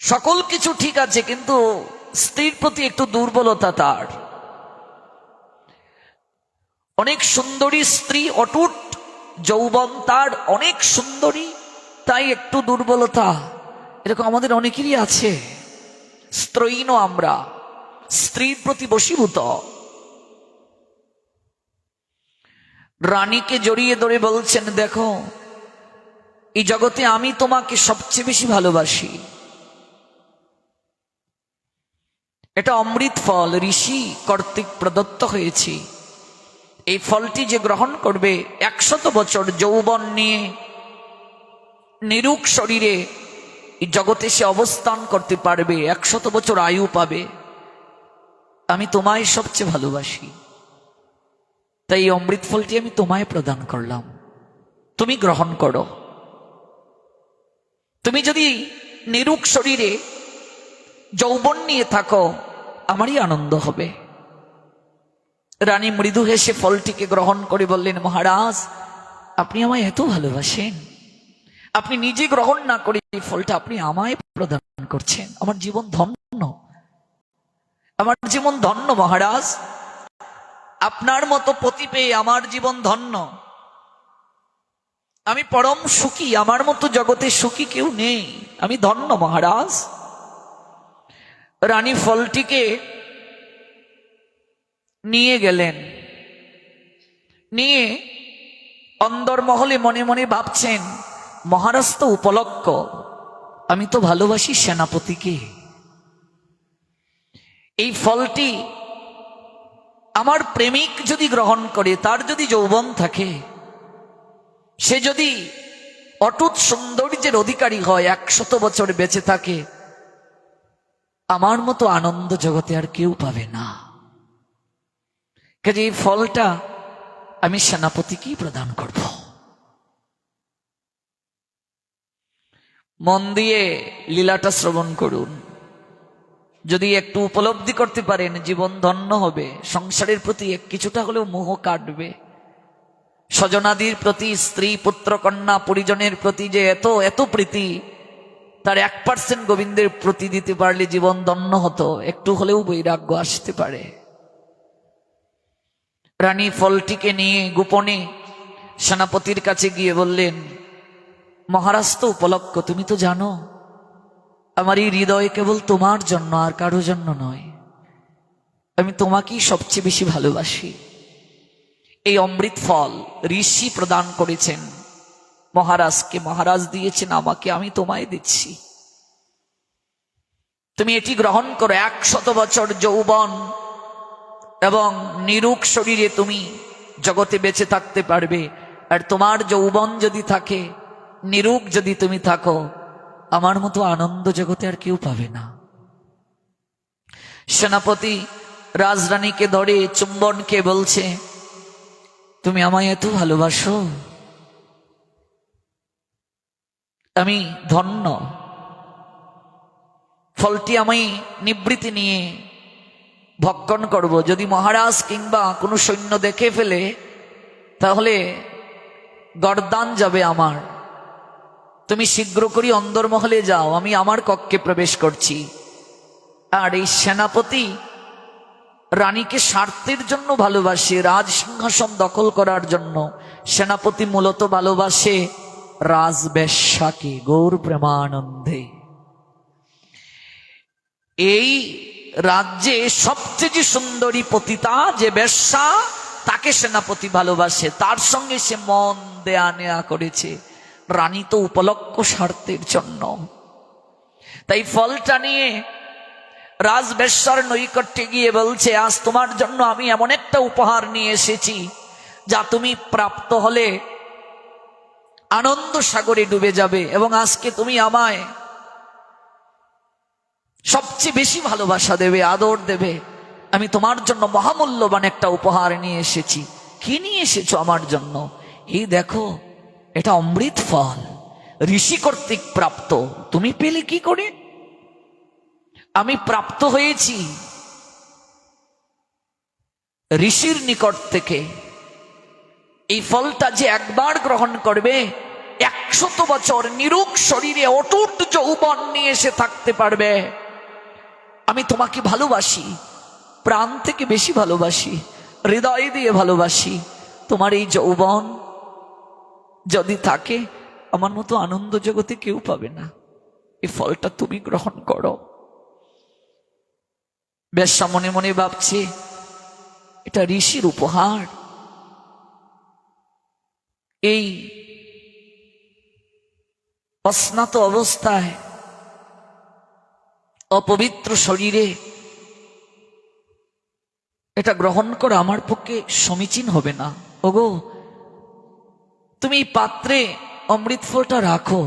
Speaker 1: সকল কিছু ঠিক আছে, কিন্তু স্ত্রীর প্রতি একটু দুর্বলতা তার। অনেক সুন্দরী স্ত্রী, অটুট যৌবন তার, অনেক সুন্দরী, তাই একটু দুর্বলতা। এরকম আমাদের অনেকেরই আছে। স্ত্রৈণ আমরা, স্ত্রীর প্রতি বশীভূত। রানীকে জড়িয়ে ধরে বলছেন, দেখো এই জগতে আমি তোমাকে সবচেয়ে বেশি ভালোবাসি। এটা অমৃত ফল, ঋষি কর্তৃক প্রদত্ত হয়েছে। এই ফলটি যে গ্রহণ করবে 100 বছর যৌবন নিয়ে নিরুক শরীরে এই জগতে সে অবস্থান করতে পারবে, 100 বছর আয়ু পাবে। আমি তোমায় সবচেয়ে ভালোবাসি, তাই এই অমৃত ফলটি আমি তোমায় প্রদান করলাম, তুমি গ্রহণ করো। তুমি যদি নিরুক শরীরে যৌবন নিয়ে থাকো, আমারই আনন্দ হবে। রানী মৃদু হেসে ফলটিকে গ্রহণ করে বললেন, মহারাজ আপনি আমায় এত ভালোবাসেন, আপনি নিজে গ্রহণ না করে এই ফলটা আপনি আমায় প্রদান করছেন। আমার জীবন ধন্য, আমার জীবন ধন্য মহারাজ। আপনার মতো পতি পেয়ে আমার জীবন ধন্য, আমি পরম সুখী। আমার মতো জগতে সুখী কেউ নেই, আমি ধন্য মহারাজ। রানী ফলটিকে নিয়ে গেলেন, নিয়ে অন্দরমহলে মনে মনে ভাবছেন, মহারাজ তো উপলক্ষ, আমি তো ভালোবাসি সেনাপতিকে। এই ফলটি আমার প্রেমিক যদি গ্রহণ করে, তার যদি যৌবন থাকে, সে যদি অটুট সৌন্দর্যের অধিকারী হয়, 100 বছর বেঁচে থাকে, আমার মতো আনন্দ জগতে আর কেউ পাবে না। কাজে এই ফলটা আমি সেনাপতিকেই প্রদান করব। মন দিয়ে লীলাটা শ্রবণ করুন। যদি একটু উপলব্ধি করতে পারেন, জীবন ধন্য হবে, সংসারের প্রতি কিছুটা হলেও মোহ কাটবে। স্বজনাদির প্রতি, স্ত্রী পুত্র কন্যা পরিজনের প্রতি যে এত এত প্রীতি, তার 1% গোবিন্দের প্রতি দিতে পারলে জীবন ধন্য হতো, একটু হলেও বৈরাগ্য আসতে পারে। রানী ফলটিকে নিয়ে গোপনে সেনাপতির কাছে গিয়ে বললেন, মহারাজ তো উপলক্ষ, তুমি তো জানো আমার এই হৃদয় কেবল তোমার জন্য, আর কারো জন্য নয়। আমি তোমাকেই সবচেয়ে বেশি ভালোবাসি। এই অমৃত ফল ঋষি প্রদান করেছেন মহারাজকে, মহারাজ দিয়েছেন আমাকে, আমি তোমায় দিচ্ছি। তুমি এটি গ্রহণ করো। 100 বছর যৌবন এবং নিরুক শরীরে তুমি জগতে বেঁচে থাকতে পারবে। আর তোমার যৌবন যদি থাকে, নিরুক যদি তুমি থাকো, আমার মতো আনন্দ জগতে আর কেউ পাবে না। সেনাপতি রাজরানীকে ধরে চুম্বনকে বলছে, তুমি আমায় এত ভালোবাসো, আমি ধন্য। ফলটি আমি নিবৃত্তি নিয়ে ভক্ষণ করব। যদি মহারাজ কিংবা কোনো সৈন্য দেখে ফেলে, তাহলে গর্দান যাবে আমার। তুমি শীঘ্র করে অন্দরমহলে যাও, আমি আমার কক্ষে প্রবেশ করছি। আর এই সেনাপতি রানীকে স্বার্থের জন্য ভালোবাসে, রাজ সিংহাসন দখল করার জন্য। সেনাপতি মূলত ভালোবাসে রাজবেশ্যাকে, গৌর প্রেমানন্দে। এই রাজ্যে সবচেয়ে যে সুন্দরী পতিতা, যে বেশ্যা, তাকে সেনাপতি ভালোবাসে, তার সঙ্গে সে মন দেয়া নেয়া করেছে। রানী তো উপলক্ষ স্বার্থের জন্য। তাই ফলটা নিয়ে রাজবেশ্যার নৈকট্যে গিয়ে বলছে, আজ তোমার জন্য আমি এমন একটা উপহার নিয়ে এসেছি, যা তুমি প্রাপ্ত হলে আনন্দ সাগরে ডুবে যাবে, এবং আজকে তুমি আমায় সবচেয়ে বেশি ভালোবাসা দেবে, আদর দেবে। আমি তোমার জন্য মহামূল্যবান একটা উপহার নিয়ে এসেছি। কি নিয়ে এসেছো আমার জন্য? এই দেখো, এটা অমৃত ফল, ঋষি কর্তৃক প্রাপ্ত। তুমি পেলে কি করে? আমি প্রাপ্ত হয়েছি ঋষির নিকট থেকে। এই ফলটা যে একবার গ্রহণ করবে 100 বছর নিরুক শরীরে অটুট যৌবন নিয়ে এসে থাকতে পারবে। আমি তোমাকে ভালোবাসি, প্রাণ থেকে বেশি ভালোবাসি, হৃদয় দিয়ে ভালোবাসি। তোমার এই যৌবন যদি থাকে, আমার মতো আনন্দ জগতে কেউ পাবে না। এই ফলটা তুমি গ্রহণ করো। বেশ্যা মনে মনে ভাবছে এটা ঋষির উপহার। এই অস্নাত অবস্থায় অপবিত্র শরীরে এটা গ্রহণ করা আমার পক্ষে সমীচীন হবে না। ওগো, তুমি এই পাত্রে অমৃত ফলটা রাখো,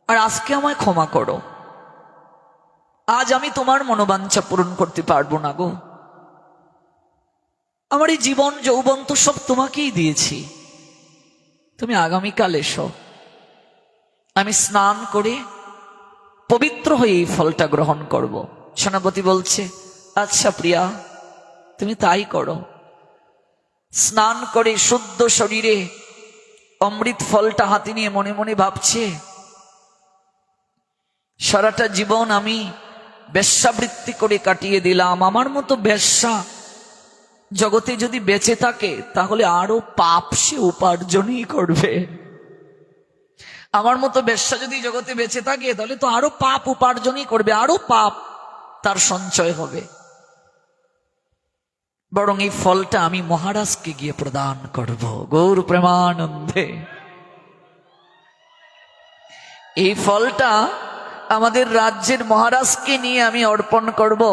Speaker 1: আর আজকে আমায় ক্ষমা করো। আজ আমি তোমার মনোবাঞ্ছা পূরণ করতে পারবো না গো। আমার এই জীবন যৌবন তো সব তোমাকেই দিয়েছি। তুমি আগামীকাল এসো, আমি স্নান করে পবিত্র হয়ে এই ফলটা গ্রহণ করব। সেনাপতি বলছে, আচ্ছা প্রিয়া, তুমি তাই করো। স্নান করে শুদ্ধ শরীরে অমৃত ফলটা হাতে নিয়ে মনে মনে ভাবছে, সারাটা জীবন আমি বেশ্যাবৃত্তি করে কাটিয়ে দিলাম। আমার মতো বেশ্যা জগতে যদি বেঁচে থাকে, তাহলে আরো পাপ সে উপার্জনই করবে। আমার মতো বেশ্যা যদি জগতে বেঁচে থাকে, তাহলে তো আরো পাপ উপার্জনই করবে, আরো পাপ তার সঞ্চয় হবে। বরং এই ফলটা আমি মহারাজকে গিয়ে প্রদান করব। গৌর প্রেমানন্দে এই ফলটা আমাদের রাজ্যের মহারাজকে নিয়ে আমি অর্পণ করব।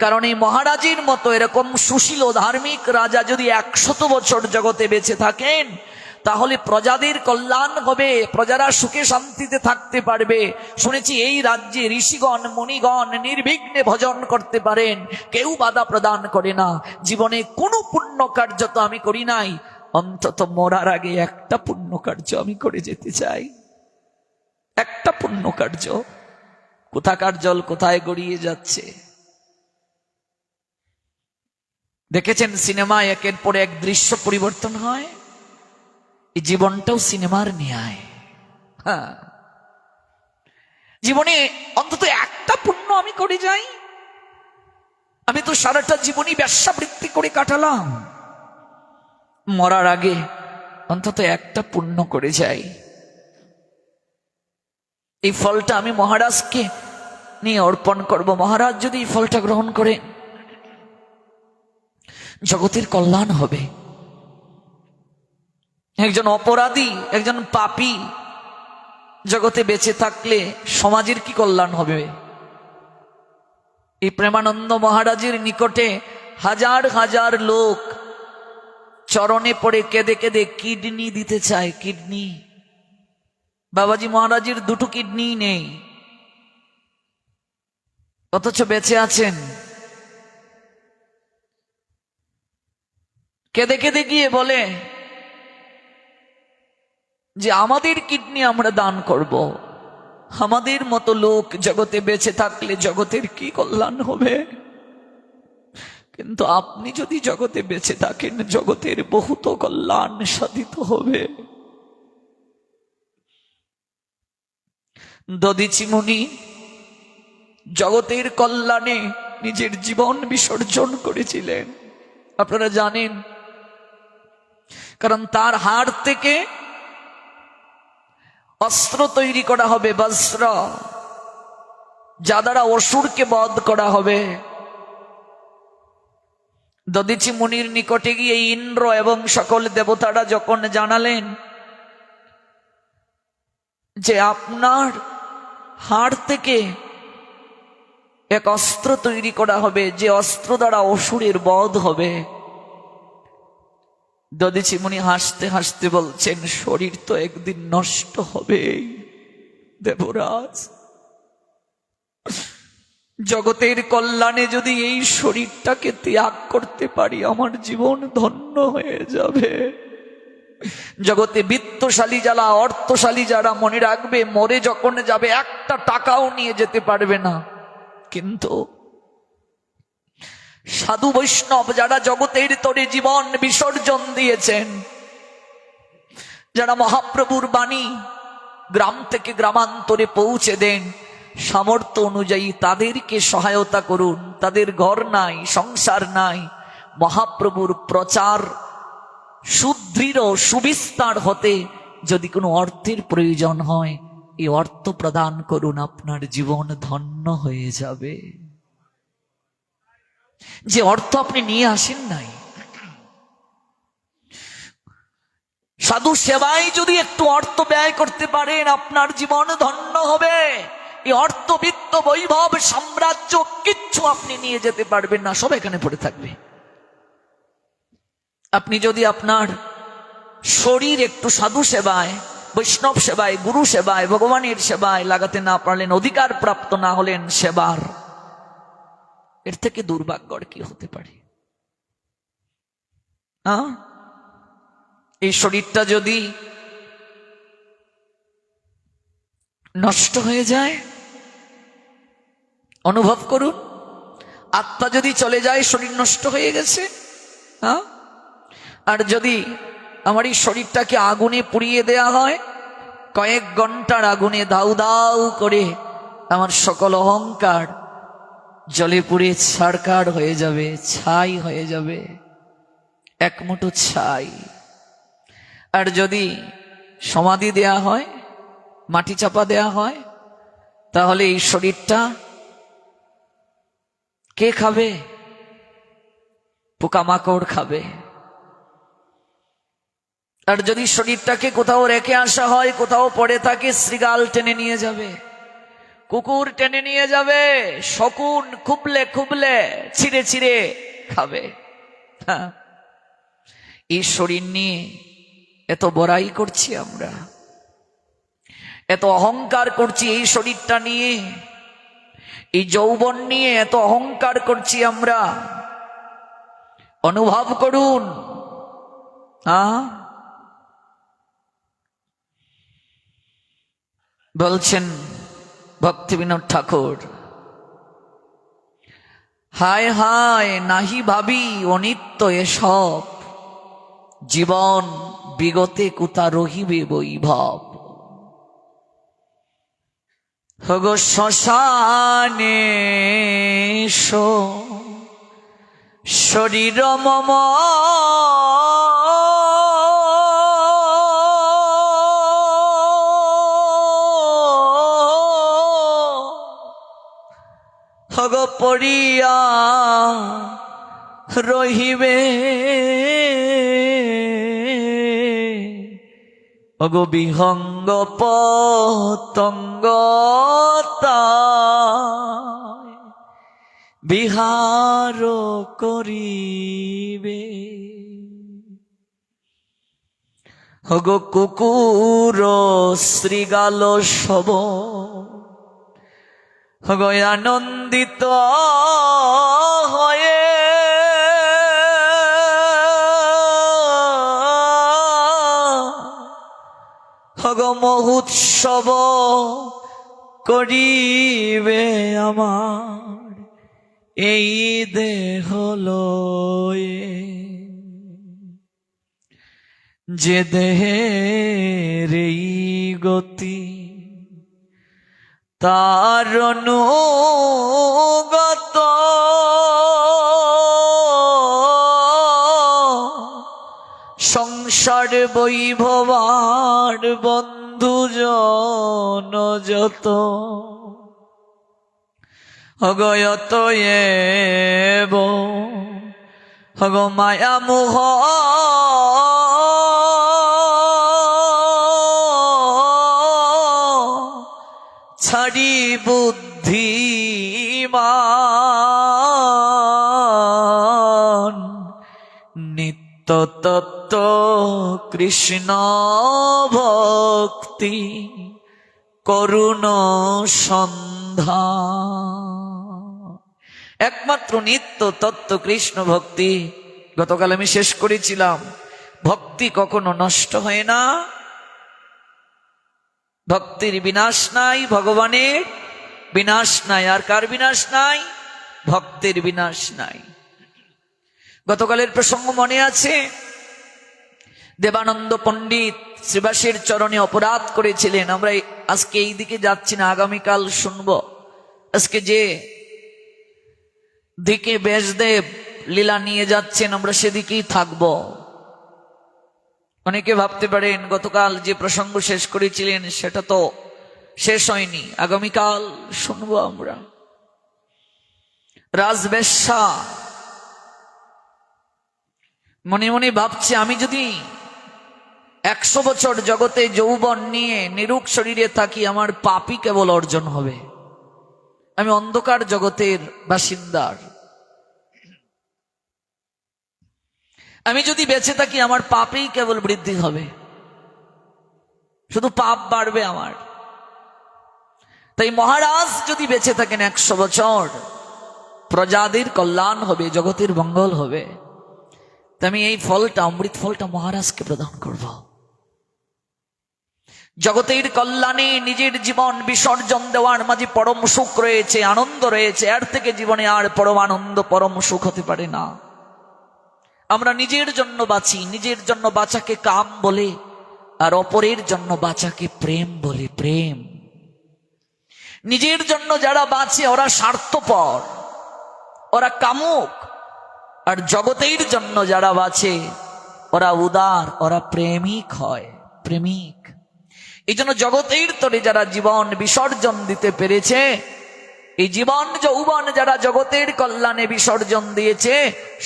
Speaker 1: কারণ এই মহারাজের মতো এরকম সুশীল ও ধার্মিক রাজা যদি 100 বছর জগতে বেঁচে থাকেন, তাহলে প্রজাদের কল্যাণ হবে, প্রজারা সুখে শান্তিতে থাকতে পারবে। শুনেছি এই রাজ্যে ঋষিগণ মুনিগণ নির্বিঘ্নে ভজন করতে পারেন, কেউ বাধা প্রদান করে না। জীবনে কোনো পুণ্য কার্য তো আমি করি নাই, অন্তত মরার আগে একটা পুণ্য কার্য আমি করে যেতে চাই। একটা পুণ্য কার্য। কোথাকার জল কোথায় গড়িয়ে যাচ্ছে দেখেছেন? সিনেমায় একের পর এক দৃশ্য পরিবর্তন হয়। এই জীবনটাও সিনেমার ন্যায়। হ্যাঁ, জীবনে অন্তত একটা পুণ্য আমি করে যাই। আমি তো সারাটা জীবনই বেশ্যাবৃত্তি করে কাটালাম। মরার আগে অন্তত একটা পুণ্য করে যাই। এই ফলটা আমি মহারাজকে নিয়ে অর্পণ করব। মহারাজ যদি এই ফলটা গ্রহণ করে, জগতের কল্যাণ হবে। একজন অপরাধী, একজন পাপী জগতে বেঁচে থাকলে সমাজের কি কল্যাণ হবে? এই প্রেমানন্দ মহারাজের নিকটে হাজার হাজার লোক চরণে পড়ে কেঁদে কেঁদে কিডনি দিতে চায়। কিডনি, বাবাজি মহারাজের 2টো কিডনি নেই, অথচ বেঁচে আছেন। কেঁদে কেঁদে গিয়ে বলে যে আমাদের কিডনি আমরা দান করব। আমাদের মতো লোক জগতে বেঁচে থাকলে জগতের কি কল্যাণ হবে? কিন্তু আপনি যদি জগতে বেঁচে থাকেন, জগতের বহুত কল্যাণ সাধিত হবে। দধিচি মুনি জগতের কল্যাণে নিজের জীবন বিসর্জন করেছিলেন, আপনারা জানেন। কারণ তার হাড় থেকে অস্ত্র তৈরি করা হবে, বস্ত্র, যা দ্বারা অসুরকে বধ করা হবে। দধিচি মুনির নিকটে গিয়ে ইন্দ্র এবং সকল দেবতারা যখন জানালেন যে আপনার হাড় থেকে এক অস্ত্র তৈরি করা হবে, যে অস্ত্র দ্বারা অসুরের বধ হবে, দধিচি মুনি হাসতে হাসতে বলছেন, শরীর তো একদিন নষ্ট হবে দেবরাজ, জগতের কল্যাণে যদি এই শরীরটাকে ত্যাগ করতে পারি, আমার জীবন ধন্য হয়ে যাবে। জগতে বিত্তশালী যারা, অর্থশালী যারা, মনে রাখবে মরে যখন যাবে একটা টাকাও নিয়ে যেতে পারবে না। কিন্তু সাধু বৈষ্ণব যারা জগতের তরে জীবন বিসর্জন দিয়েছেন, যারা মহাপ্রভুর বাণী গ্রাম থেকে গ্রামান্তরে পৌঁছে দেন, সামর্থ্য অনুযায়ী তাদেরকে সহায়তা করুন। তাদের ঘর নাই, সংসার নাই, মহাপ্রভুর প্রচার সুদৃঢ় সুবিস্তার হতে যদি কোনো অর্থের প্রয়োজন হয়, এই অর্থ প্রদান করুন, আপনার জীবন ধন্য হয়ে যাবে। যে অর্থ আপনি নিয়ে আসেন নাই, সাধু সেবায় যদি একটু অর্থ ব্যয় করতে পারেন, আপনার জীবন ধন্য হবে। এই অর্থ, বিত্ত, বৈভব, সাম্রাজ্য কিচ্ছু আপনি নিয়ে যেতে পারবেন না, সব এখানে পড়ে থাকবে। আপনি যদি আপনার শরীর একটু সাধু সেবায়, বৈষ্ণব সেবায়, গুরু সেবায়, ভগবানের সেবায় লাগাতে না পারলেন, অধিকার প্রাপ্ত না হলেন সেবার, এর থেকে দুর্ভাগ্যর কি হতে পারে? এই শরীরটা যদি নষ্ট হয়ে যায়, অনুভব করুন, আত্মা যদি চলে যায়, শরীর নষ্ট হয়ে গেছে। আর যদি আমার এই শরীরটাকে আগুনে পুড়িয়ে দেয়া হয়, কয়েক ঘন্টার আগুনে দাউ দাউ করে আমার সকল অহংকার জলে পুড়ে ছাড়কার হয়ে যাবে, ছাই হয়ে যাবে, এক মুঠো ছাই। আর যদি সমাধি দেয়া হয়, মাটি চাপা দেয়া হয়, তাহলে এই শরীরটা কে খাবে? পোকামাকড় খাবে। আর যদি শরীরটাকে কোথাও রেখে আসা হয়, কোথাও পড়ে থাকে, শৃগাল টেনে নিয়ে যাবে, কুকুর টেনে নিয়ে যাবে, শকুন খুবলে খুবলে ছিঁড়ে ছিঁড়ে খাবে। এই শরীর নিয়ে এত বড়াই করছি আমরা, এত অহংকার করছি এই শরীরটা নিয়ে, এই যৌবন নিয়ে এত অহংকার করছি আমরা। অনুভব করুন, বলছেন ভক্তিবিনোদ ঠাকুর, হায় হায় নাহি ভাবি অনিত্য এসব, জীবন বিগতে কুতা রহিবে বৈভব। হগো শ্মশানে শরীর মম, হগ পড়িয়া রহিবে, অগ বিহঙ্গ পতঙ্গ বিহার করিবে। হগ কুকুর শৃগাল সব, হগ আনন্দিত হয়ে হগ মহোৎসব করিবে আমার এই দেহ লয়ে। যে দেহের এই গতি তার অনুগত, সংসার বৈভবার বন্ধুজন যত, হগয়ত এব হগ মায়া মোহ ছাড়ি বুদ্ধিমান, নিত্য তত্ত্ব কৃষ্ণ ভক্তি করুণ সন্ধান। একমাত্র নিত্য তত্ত্ব কৃষ্ণ ভক্তি। গতকাল আমি শেষ করেছিলাম, ভক্তি কখনো নষ্ট হয় না, ভক্তির বিনাশ নাই, ভগবানের বিনাশ নাই। আর কার বিনাশ নাই? ভক্তের বিনাশ নাই। গতকালের প্রসঙ্গ মনে আছে, দেবানন্দ পণ্ডিত শ্রীবাসের চরণে অপরাধ করেছিলেন। আমরা আজকে এই দিকে যাচ্ছি না, আগামীকাল শুনব। আজকে যে দিকে ব্যাসদেব লীলা নিয়ে যাচ্ছেন আমরা সেদিকেই থাকব। অনেকে ভাবতে পারেন গতকাল যে প্রসঙ্গ শেষ করেছিলেন সেটা তো শেষ হয়নি, আগামীকাল শুনবো আমরা। রাজবেশ্যা মনে মনে ভাবছে, আমি যদি 100 বছর জগতে যৌবন নিয়ে নিরুক শরীরে থাকি, আমার পাপই কেবল অর্জন হবে। আমি অন্ধকার জগতের বাসিন্দার, আমি যদি বেঁচে থাকি আমার পাপই কেবল বৃদ্ধি হবে, শুধু পাপ বাড়বে আমার। তাই মহারাজ যদি বেঁচে থাকেন 100 বছর, প্রজাদের কল্যাণ হবে, জগতের মঙ্গল হবে। তাই আমি এই ফলটা, অমৃত ফলটা মহারাজকে প্রদান করব। জগতের কল্যাণে নিজের জীবন বিসর্জন দেওয়ার মাঝে পরম সুখ রয়েছে, আনন্দ রয়েছে। এর থেকে জীবনে আর পরম আনন্দ, পরম সুখ হতে পারে না। আমরা নিজের জন্য বাঁচি, নিজের জন্য বাঁচাকে কাম বলে, আর অপরের জন্য বাঁচাকে প্রেম বলে। প্রেম, নিজের জন্য যারা বাঁচে ওরা স্বার্থপর, ওরা কামুক। আর জগতের জন্য যারা বাঁচে ওরা উদার, ওরা প্রেমিক হয়, প্রেমিক। এই জন্য জগতের তরে যারা জীবন বিসর্জন দিতে পেরেছে, এই জীবন যৌবন যারা জগতের কল্যাণে বিসর্জন দিয়েছে,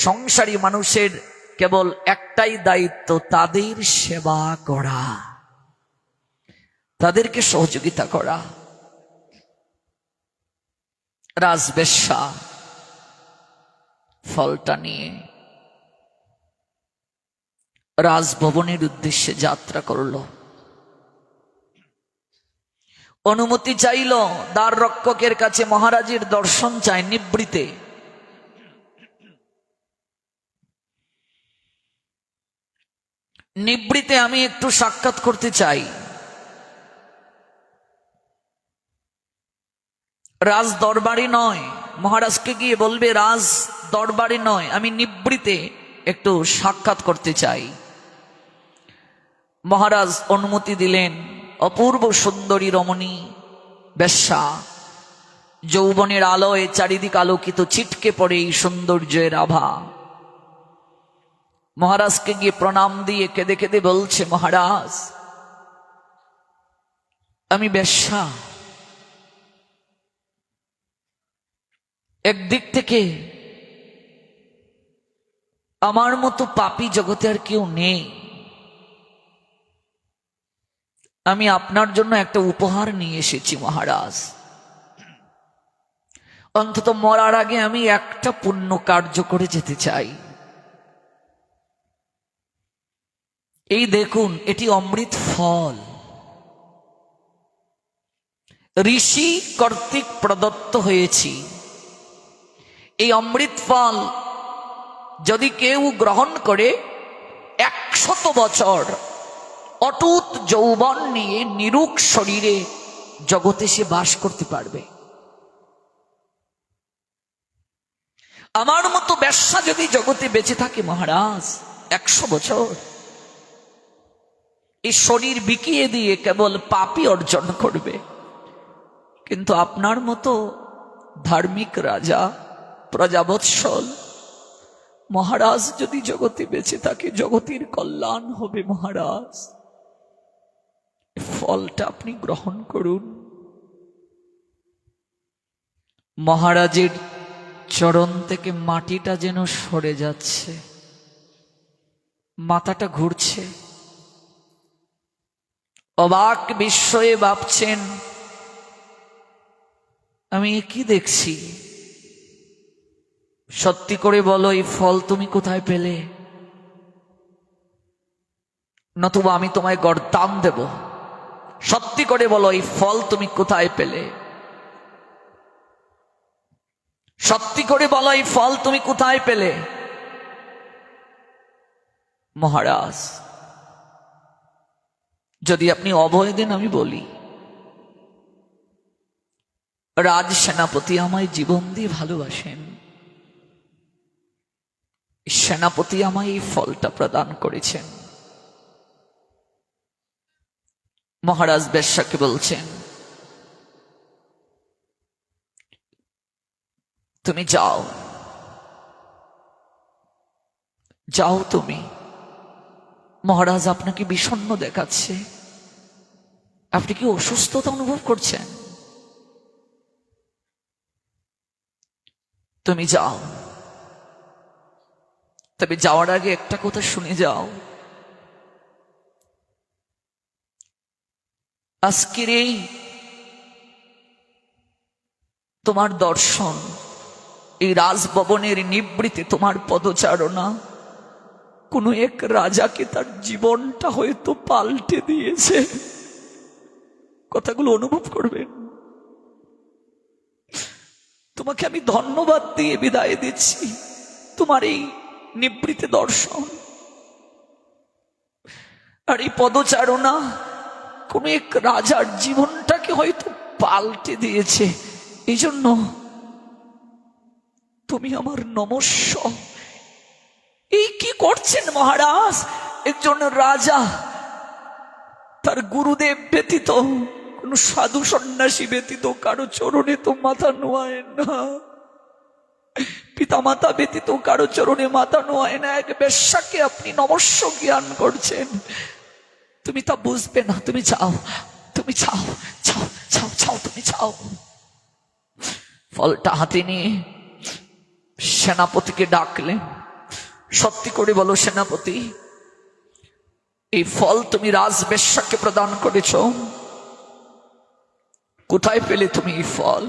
Speaker 1: সংসারী মানুষের কেবল একটাই দায়িত্ব, তাদের সেবা করা, তাদেরকে সহযোগিতা করা। রাজবেশ্যা ফলটা নিয়ে রাজভবনের উদ্দেশ্যে যাত্রা করলো। অনুমতি চাইল দ্বার রক্ষকের কাছে, মহারাজের দর্শন চায় নিবৃতে। নিবৃতে আমি একটু সাক্ষাৎ করতে চাই। রাজ দরবারে নয়, মহারাজকে গিয়ে বলবে রাজ দরবারে নয়, আমি নিবৃতে একটু সাক্ষাৎ করতে চাই। মহারাজ অনুমতি দিলেন। অপূর্ব সুন্দরী রমণী বেশ্যা, যৌবনের আলোয় চারিদিক আলোকিত, ছিটকে পড়ে এই সৌন্দর্যের আভা। মহারাজকে গিয়ে প্রণাম দিয়ে কেঁদে কেঁদে বলছে, মহারাজ আমি বেশ্যা। একদিক থেকে আমার মতো পাপী জগতে আর কেউ নেই। আমি আপনার জন্য একটা উপহার নিয়ে এসেছি মহারাজ। অন্তত মরার আগে আমি একটা পুণ্য কার্য করে যেতে চাই। এই দেখুন, এটি অমৃত ফল, ঋষি কর্তৃক প্রদত্ত হয়েছি। এই অমৃত ফল যদি কেউ গ্রহণ করে 100 বছর অটুট যৌবন নিয়ে নিরুক শরীরে জগতে সে বাস করতে পারবে। আমার মতো বেশ্যা যদি জগতে বেঁচে থাকে মহারাজ 100 বছর, এই শরীর বিকিয়ে দিয়ে কেবল পাপই অর্জন করবে। কিন্তু আপনার মতো ধার্মিক রাজা, প্রজাবৎসল মহারাজ যদি জগতে বেঁচে থাকে, জগতের কল্যাণ হবে মহারাজ। ফলটা আপনি গ্রহণ করুন। মহারাজের চরণ থেকে মাটিটা যেন সরে যাচ্ছে, মাথাটা ঘুরছে, অবাক বিস্ময়ে ভাবছেন আমি কি দেখছি। সত্যি করে বলো, এই ফল তুমি কোথায় পেলে? নতুবা আমি তোমায় গর্দান দেব। সত্যি করে বলো, এই ফল তুমি কোথায় পেলে? সত্যি করে বলো, এই ফল তুমি কোথায় পেলে? মহারাজ, যদি আপনি অভয় দেন আমি বলি, রাজ সেনাপতি আমায় জীবন দিয়ে ভালোবাসেন। সেনাপতি আমায় এই ফলটা প্রদান করেছেন। মহারাজ বেশ্যাকে বলছেন, তুমি যাও, যাও তুমি। মহারাজ আপনাকে বিষণ্ণ দেখাচ্ছে, আপনি কি অসুস্থতা অনুভব করছেন? তুমি যাও, তবে যাওয়ার আগে একটা কথা শুনে যাও। আজকের এই তোমার দর্শন, এই রাজভবনের নিবৃত্তে তোমার পদচারণা কোন এক রাজাকে তার জীবনটা হয়তো পাল্টে দিয়েছে। কথাগুলো অনুভব করবেন। তোমাকে আমি ধন্যবাদ দিয়ে বিদায় দিচ্ছি। তোমার এই নিবৃত্তে দর্শন আর এই পদচারণা কোন এক রাজার জীবনটাকে হয়তো পাল্টে দিয়েছে। এই জন্য তুমি আমার নমস্য। এই কি করছেন মহারাজ? একজন রাজা তার গুরুদেব ব্যতীত, কোন সাধু সন্ন্যাসী ব্যতীত কারো চরণে তো মাথা নোয়ায় না, পিতা মাতা ব্যতীত কারো চরণে মাথা নোয়ায় না। এক বেশ্যাকে আপনি নমস্য জ্ঞান করছেন। তুমি তা বুঝবে না। তুমি চাও, তুমি চাও, চাও, চাও, চাও, তুমি চাও। ফলটা হাতে নিয়ে সেনাপতিকে ডাকলেন। সত্যি করে বলো সেনাপতি, এই ফল তুমি রাজবেশ্যাকে প্রদান করেছ, কোথায় পেলে তুমি এই ফল?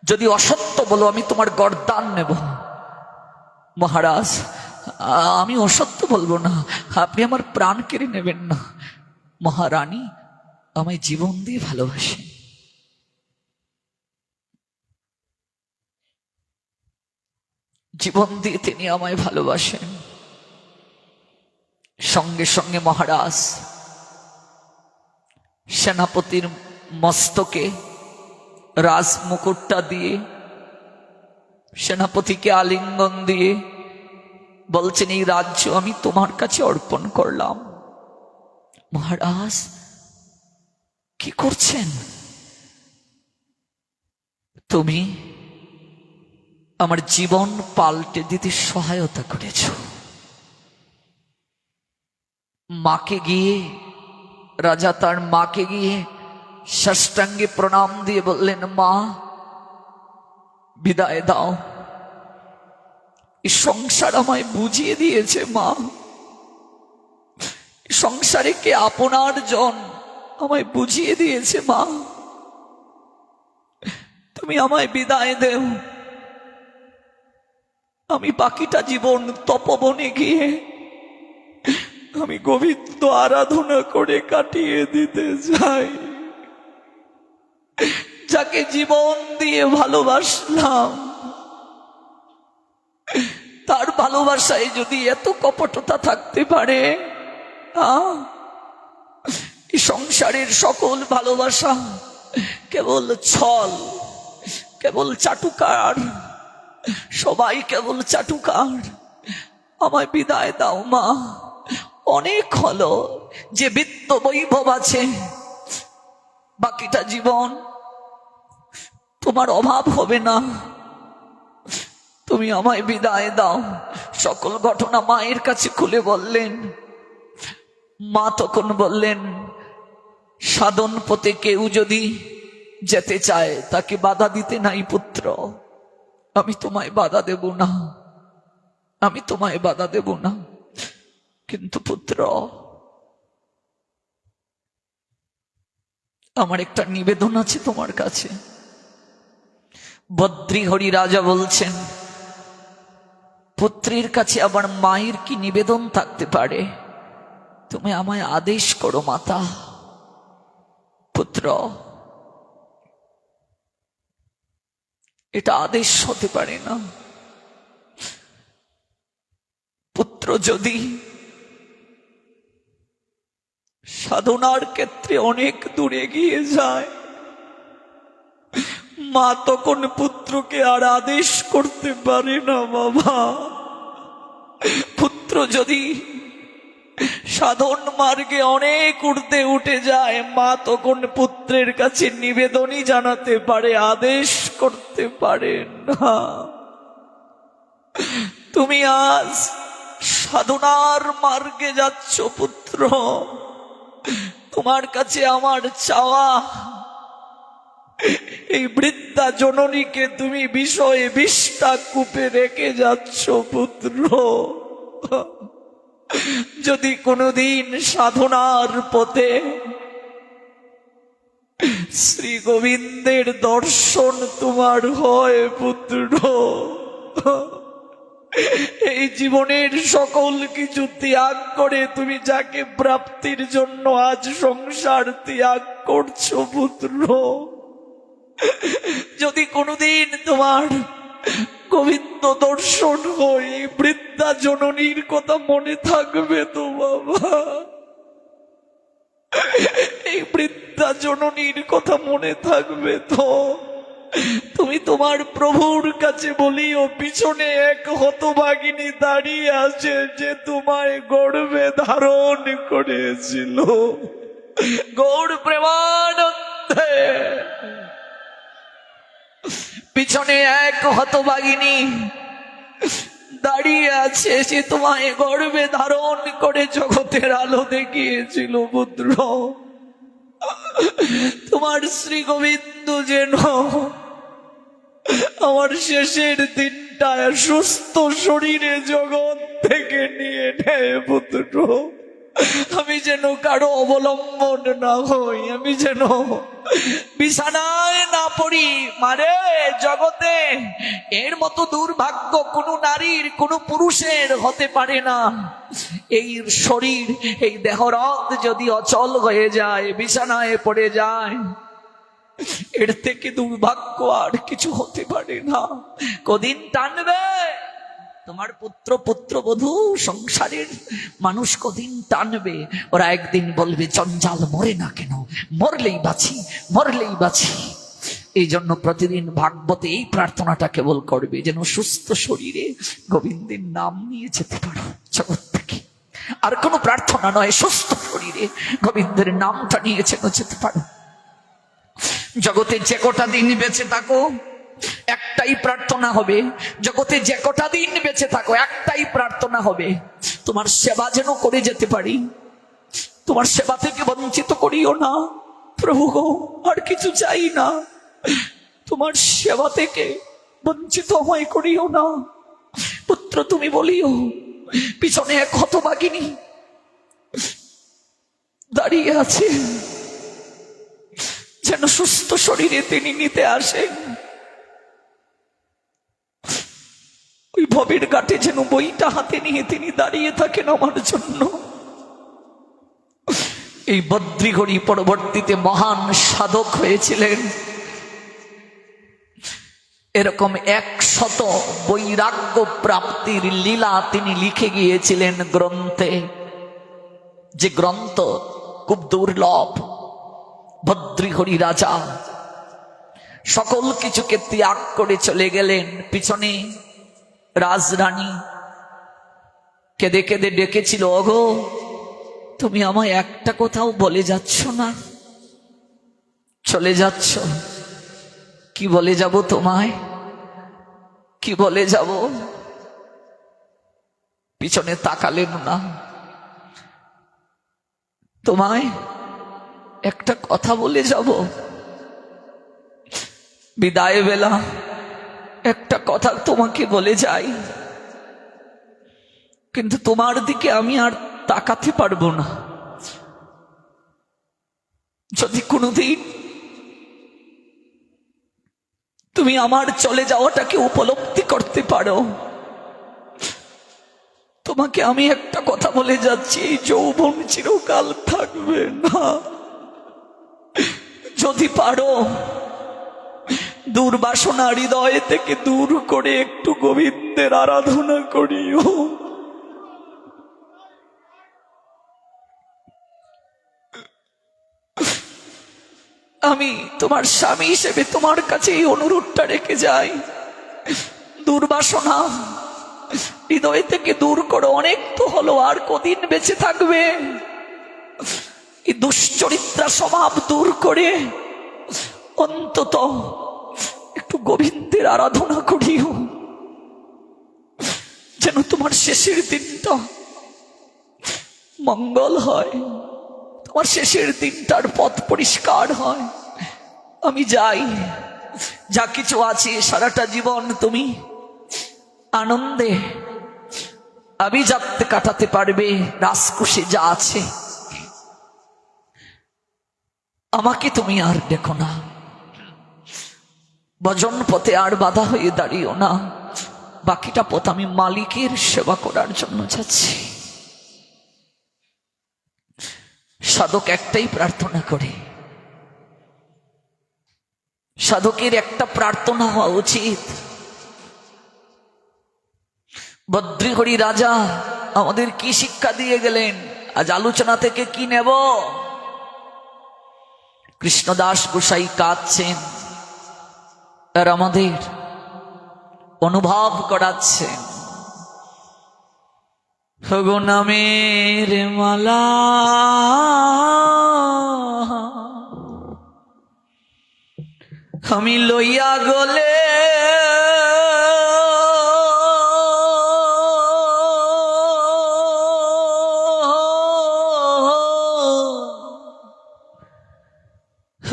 Speaker 1: যদি অসত্য বলো আমি তোমার গর্দান নেব। মহারাজ, আমি অসত্য বলবো না, আপনি আমার প্রাণ কেড়ে নেবেন না। মহারানী আমায় জীবন দিয়ে ভালোবাসেন। জীবন দিয়ে তিনি আমায় ভালোবাসেন। সঙ্গে সঙ্গে মহারাজ সেনাপতির মস্তকে রাজ মুকুটটা দিয়ে সেনাপতিকে আলিঙ্গন দিয়ে বলছেন, এই রাজ্য আমি তোমার কাছে অর্পণ করলাম। মহারাজ কি করছেন? তুমি আমার জীবন পাল্টে দিতে সহায়তা করেছ। মাকে গিয়ে, রাজা তার মাকে গিয়ে সাষ্টাঙ্গে প্রণাম দিয়ে বললেন, মা বিদায় দাও। এই সংসার আমায় বুঝিয়ে দিয়েছে মা, সংসারে কে আপনার জন আমায় বুঝিয়ে দিয়েছে মা। তুমি আমায় বিদায় দেও। আমি বাকিটা জীবন তপবনে গিয়ে আমি গোবিন্দ আরাধনা করে কাটিয়ে দিতে চাই। যাকে জীবন দিয়ে ভালোবাসলাম, তার ভালোবাসায় যদি এত কপটতা থাকতে পারে, এই সংসারের সকল ভালোবাসা কেবল ছল, কেবল চাটুকার, সবাই কেবল চাটুকার। আমায় বিদায় দাও মা। অনেক হলো, যে বিত্ত বৈভব আছে, বাকিটা জীবন তোমার অভাব হবে না। তুমি আমায় বিদায় দাও। সকল ঘটনা মায়ের কাছে খুলে বললেন। মা তখন বললেন, সাধন পথে কেউ যদি যেতে চায় তাকে বাধা দিতে নাই পুত্র। আমি তোমায় বাধা দেব না, আমি তোমায় বাধা দেব না। কিন্তু পুত্র, আমার একটা নিবেদন আছে তোমার কাছে। বদ্রীহরি রাজা বলছেন, পুত্রের কাছে আবার মায়ের কি নিবেদন থাকতে পারে? তুমি আমায় আদেশ করো মাতা। পুত্র, এটা আদেশ হতে পারে না। পুত্র যদি সাধনার ক্ষেত্রে অনেক দূরে গিয়ে যায়, মা তখন পুত্রকে আর আদেশ করতে পারে না। বাবা, পুত্র যদি সাধন মার্গে অনেক ঊর্ধ্বে উঠে যায়, মা তখন পুত্রের কাছে নিবেদনই জানাতে পারে, আদেশ করতে পারে না। তুমি আজ সাধনার মার্গে যাচ্ছ পুত্র, তোমার কাছে আমার চাওয়া, এই বৃদ্ধা জননীকে তুমি বিষয়ে বিষ্ঠা কূপে রেখে যাচ্ছ পুত্র। যদি কোনদিন সাধনার পথে শ্রী গোবিন্দের দর্শন তোমার হয় পুত্র, এই জীবনের সকল কিছু ত্যাগ করে তুমি যাকে প্রাপ্তির জন্য আজ সংসার ত্যাগ করছো পুত্র, যদি কোনদিন তোমার গোবিন্দ দর্শন হই, বৃদ্ধা জননীর কথা মনে থাকবে তো বাবা? এই বৃদ্ধা জননীর কথা মনে থাকবে তো? তুমি তোমার প্রভুর কাছে বলিও, পিছনে এক হতভাগিনী দাঁড়িয়ে আছে যে তোমায় গর্ভে ধারণ করেছিল। গৌর প্রেমানন্দে পিছনে এক হতভাগিনী দাঁড়িয়ে আছে, সে তোমায় গর্ভে ধারণ করে জগতের আলো দেখিয়েছিল পুত্র। তোমার শ্রী গোবিন্দ যেন আমার শেষের দিনটা সুস্থ শরীরে জগৎ থেকে নিয়ে নেয় পুত্র। আমি যেন কারো অবলম্বন না হই, আমি যেন বিছানায় না পড়ি। মারে, জগতে এর মতো দুর্ভাগ্য কোনো নারীর, কোনো পুরুষের হতে পারে না। এই শরীর, এই দেহরথ যদি অচল হয়ে যায়, বিছানায় পড়ে যায়, এর থেকে দুর্ভাগ্য আর কিছু হতে পারে না। কদিন টানবে তোমার পুত্র পুত্রবধূ, সংসারের মানুষ কদিন টানবে? ওরা একদিন বলবে, জঞ্জাল মরে না কেন, মরলেই বাঁচি, মরলেই বাঁচি। এই জন্য প্রতিদিন ভাগবতে এই প্রার্থনাটা কেবল করবে, যেন সুস্থ শরীরে গোবিন্দের নাম নিয়ে যেতে পারো জগৎ থেকে। আর কোনো প্রার্থনা নয়, সুস্থ শরীরে গোবিন্দের নামটা নিয়ে যেন যেতে পারো। জগতে যে কটা দিন বেঁচে থাকো, একটাই প্রার্থনা হবে। জগতে যে কটা দিন বেঁচে থাকো, একটাই প্রার্থনা হবে, তোমার সেবা যেন করে যেতে পারি। তোমার সেবা থেকে বঞ্চিত করিও না প্রভু গো, আর কিছু চাই না। তোমার সেবা থেকে বঞ্চিত হয় করিও না পুত্র। তুমি বলিও, পিছনে এক হতভাগিনী দাঁড়িয়ে আছে, যেন সুস্থ শরীরে তিনি নিতে আসেন। ওই ভবের ঘাটে যেন বইটা হাতে নিয়ে তিনি দাঁড়িয়ে থাকেন আমার জন্য। এই বদ্রীঘড়ি পরবর্তীতে মহান সাধক হয়েছিলেন। এরকম 100 বৈরাগ্য প্রাপ্তির লীলা তিনি লিখে গিয়েছিলেন গ্রন্থে, যে গ্রন্থ খুব দুর্লভ। বদ্রীঘড়ি রাজা সকল কিছুকে ত্যাগ করে চলে গেলেন। পিছনে রাজরানী কেঁদে কেঁদে ডেকেছিল, ওগো তুমি আমায় একটা কোথাও বলে যাচ্ছ না, চলে যাচ্ছ। কি বলে যাব তোমায়, কি বলে যাব? পিছনে তাকালেন না। তোমায় একটা কথা বলে যাব, বিদায় বেলা একটা কথা তোমাকে বলে যাই, কিন্তু তোমার দিকে আমি আর তাকাতে পারবো না। যদি কোনোদিন তুমি আমার চলে যাওয়াটাকে উপলব্ধি করতে পারো, তোমাকে আমি একটা কথা বলে যাচ্ছি, এই যৌবন চিরকাল থাকবে না। যদি পারো দুর্বাসনা হৃদয় থেকে দূর করে একটু গোবিন্দের আরাধনা করিও। আমি তোমার স্বামী হিসেবে তোমার কাছে এই অনুরোধটা রেখে যাই, দুর্বাসনা হৃদয় থেকে দূর করো। অনেক তো হলো, আর কদিন বেঁচে থাকবে? এই দুশ্চরিত্রা স্বভাব দূর করে অন্তত একটু গোবিন্দের আরাধনা করিও, যেন তোমার শেষের দিনটা মঙ্গল হয়, তোমার শেষের দিনটার পথ পরিষ্কার হয়। আমি যাই, যা কিছু আছে সারাটা জীবন তুমি আনন্দে আভিজাত্যে কাটাতে পারবে, রাজকোষে যা আছে। আমাকে তুমি আর দেখো না, ভজন পথে আর বাধা হয়ে দাঁড়িও না। বাকিটা পথ আমি মালিকের সেবা করার জন্য যাচ্ছি। সাধক একটাই প্রার্থনা করে, সাধকের একটা প্রার্থনা হওয়া উচিত। বদ্রীহরি রাজা আমাদের কি শিক্ষা দিয়ে গেলেন? আজ আলোচনা থেকে কি নেব? কৃষ্ণদাস গোসাই কাঁদছেন আর আমাদের অনুভব করাচ্ছেন। হগো নামের মালা আমি লইয়া গলে,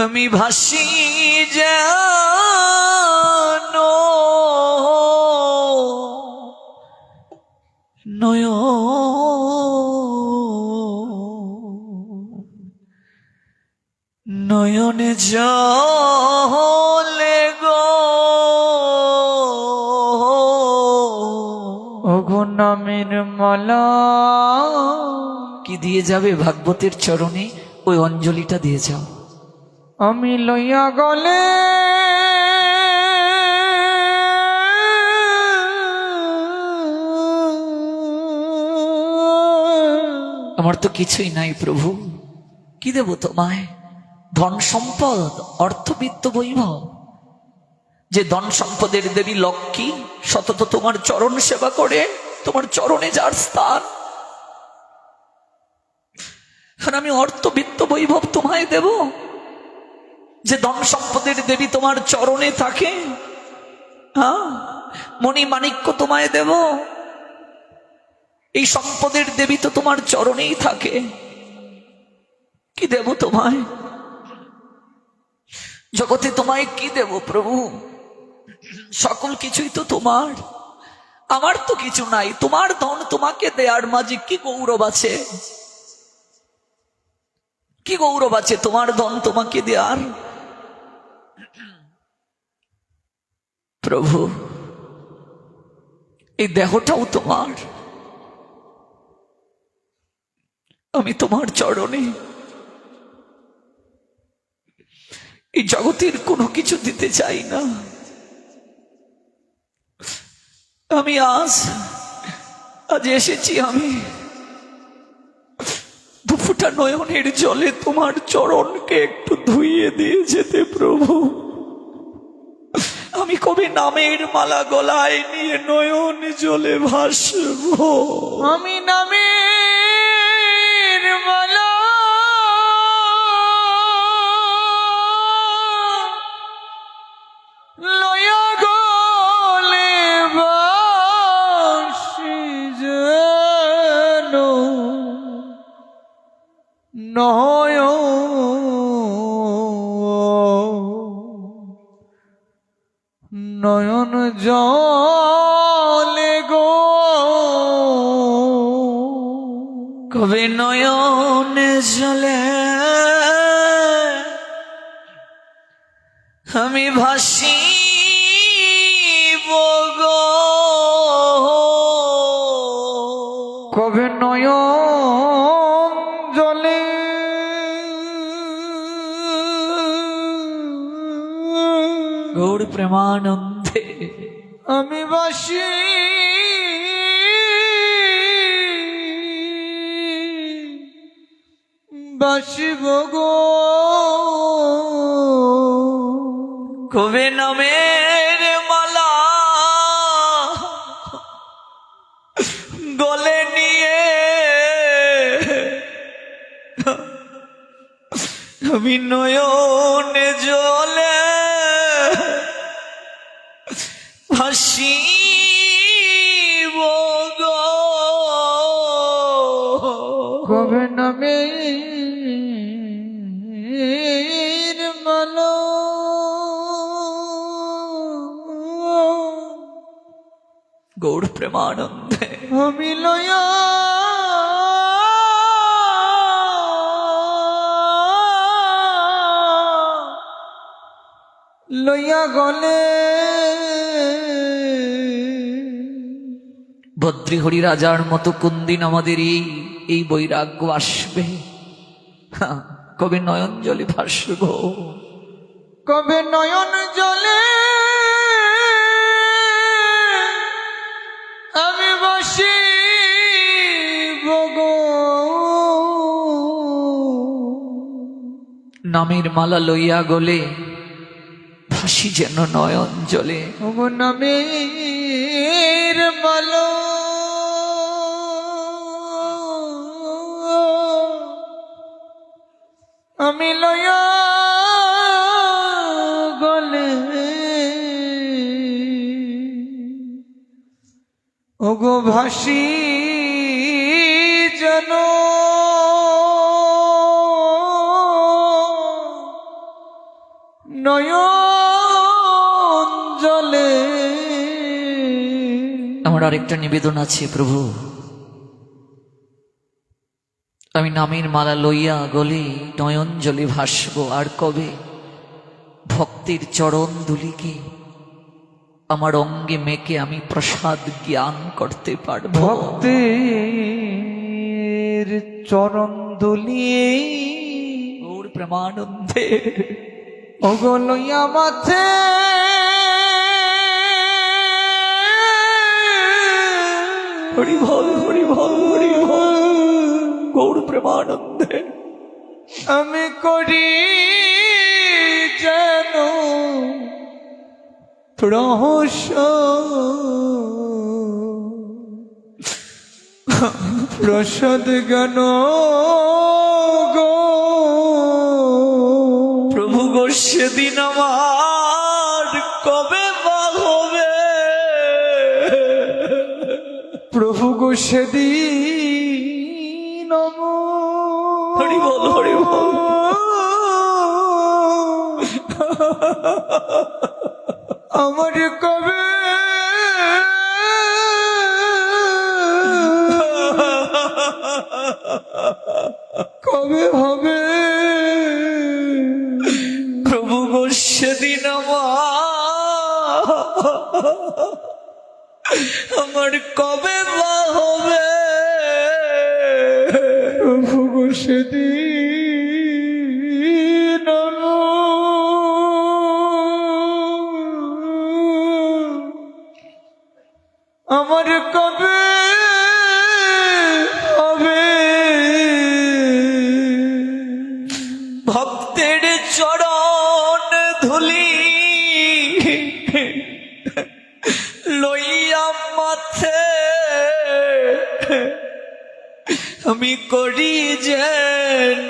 Speaker 1: আমি ভাসি যেন নয়নে জলে গো,
Speaker 2: ওগো নামের মালা।
Speaker 1: কি দিয়ে যাবে ভাগবতের চরণে? ওই অঞ্জলিটা দিয়ে যাও।
Speaker 2: আমি লইয়া গলে
Speaker 1: আমার তো কিছুই নাই প্রভু, কি দেব তোমায়? ধন সম্পদ, অর্থবিত্ত বৈভব, যে ধন সম্পদের দেবী লক্ষ্মী সতত তোমার চরণ সেবা করে, তোমার চরণে যার স্থান, আমি অর্থবিত্ত বৈভব তোমায় দেব? যে ধন সম্পদের দেবী তোমার চরণে থাকে, হ্যাঁ, মণি মাণিক্য তোমায় দেব? এই সম্পদের দেবী তো তোমার চরণেই থাকে, কি দেব তোমায়? জগতে তোমায় কি দেব প্রভু? সকল কিছুই তো তোমার, আমার তো কিছু নাই। তোমার ধন তোমাকে দেয়ার মাঝে কি গৌরব আছে? কি গৌরব আছে তোমার ধন তোমাকে দেয়ার? প্রভু, এই দেহটাও তোমার, আমি তোমার চরণে এই জগতের কোনো কিছু দিতে চাই না। আমি আজ এসেছি, আমি দুফুটা নয়নের জলে তোমার চরণকে একটু ধুইয়ে দিয়ে যেতে প্রভু। আমি কবে নামের মালা গলায় নিয়ে নয়ন জলে ভাসব?
Speaker 2: আমি নামের মালা লয়া গলে বাসি যেন নয়ন জলে গো,
Speaker 1: কবে নয়ন জলে আমি ভাসি গো,
Speaker 2: কবে নয়ন জলে
Speaker 1: গৌর প্রেমানন্দে
Speaker 2: আমি বাসি বাসিব গো
Speaker 1: কবে নামের মালা গলে নিয়ে আমি নয়নে জলে ভাসিব গো
Speaker 2: কবে নামে মালা
Speaker 1: গৌর প্রেমানন্দে
Speaker 2: আমি লয়া লইয়া গলে
Speaker 1: ভদ্রহরি রাজার মতো কোন দিন আমাদের এই বৈরাগ্য আসবে? কবে নয়ন জলে ভাসব,
Speaker 2: কবে নয়ন জলে আমি বসি গো
Speaker 1: নামের মালা লইয়া গলে ভাসি যেন নয়ন জলে।
Speaker 2: ওগো নামের মালা আমি লয়া গলে ওগো ভাসি যেন নয়ন জলে।
Speaker 1: আমার আরেকটা নিবেদন আছে প্রভু, আমি নামের মালা লইয়া গলে নয়ন জলে ভাসব, আর কবে ভক্তের চরণ দুলিকে আমার অঙ্গে মেকে আমি প্রসাদ জ্ঞান করতে পারব।
Speaker 2: ভক্তের চরণ দুলিয়ে
Speaker 1: গৌর প্রেমানন্দে
Speaker 2: ওগো লইয়া মাথে
Speaker 1: হরি বল হরি বল হরি বল। গৌর প্রেমানন্দে
Speaker 2: আমি করি যেন রহস্য প্রসাদ গান গো
Speaker 1: প্রভু গো সেদিন আমার কবে বা হবে?
Speaker 2: প্রভু গো সেদিন
Speaker 1: হরি বল হরি বল।
Speaker 2: আমার কবে কবে হবে?
Speaker 1: প্রভু গো সেদিন আমার কবে বা হবে?
Speaker 2: প্রভু গো সেদিন আমার কবে হবে?
Speaker 1: ভক্তের চরণ ধুলি লইয়া মাথে আমি করি যেন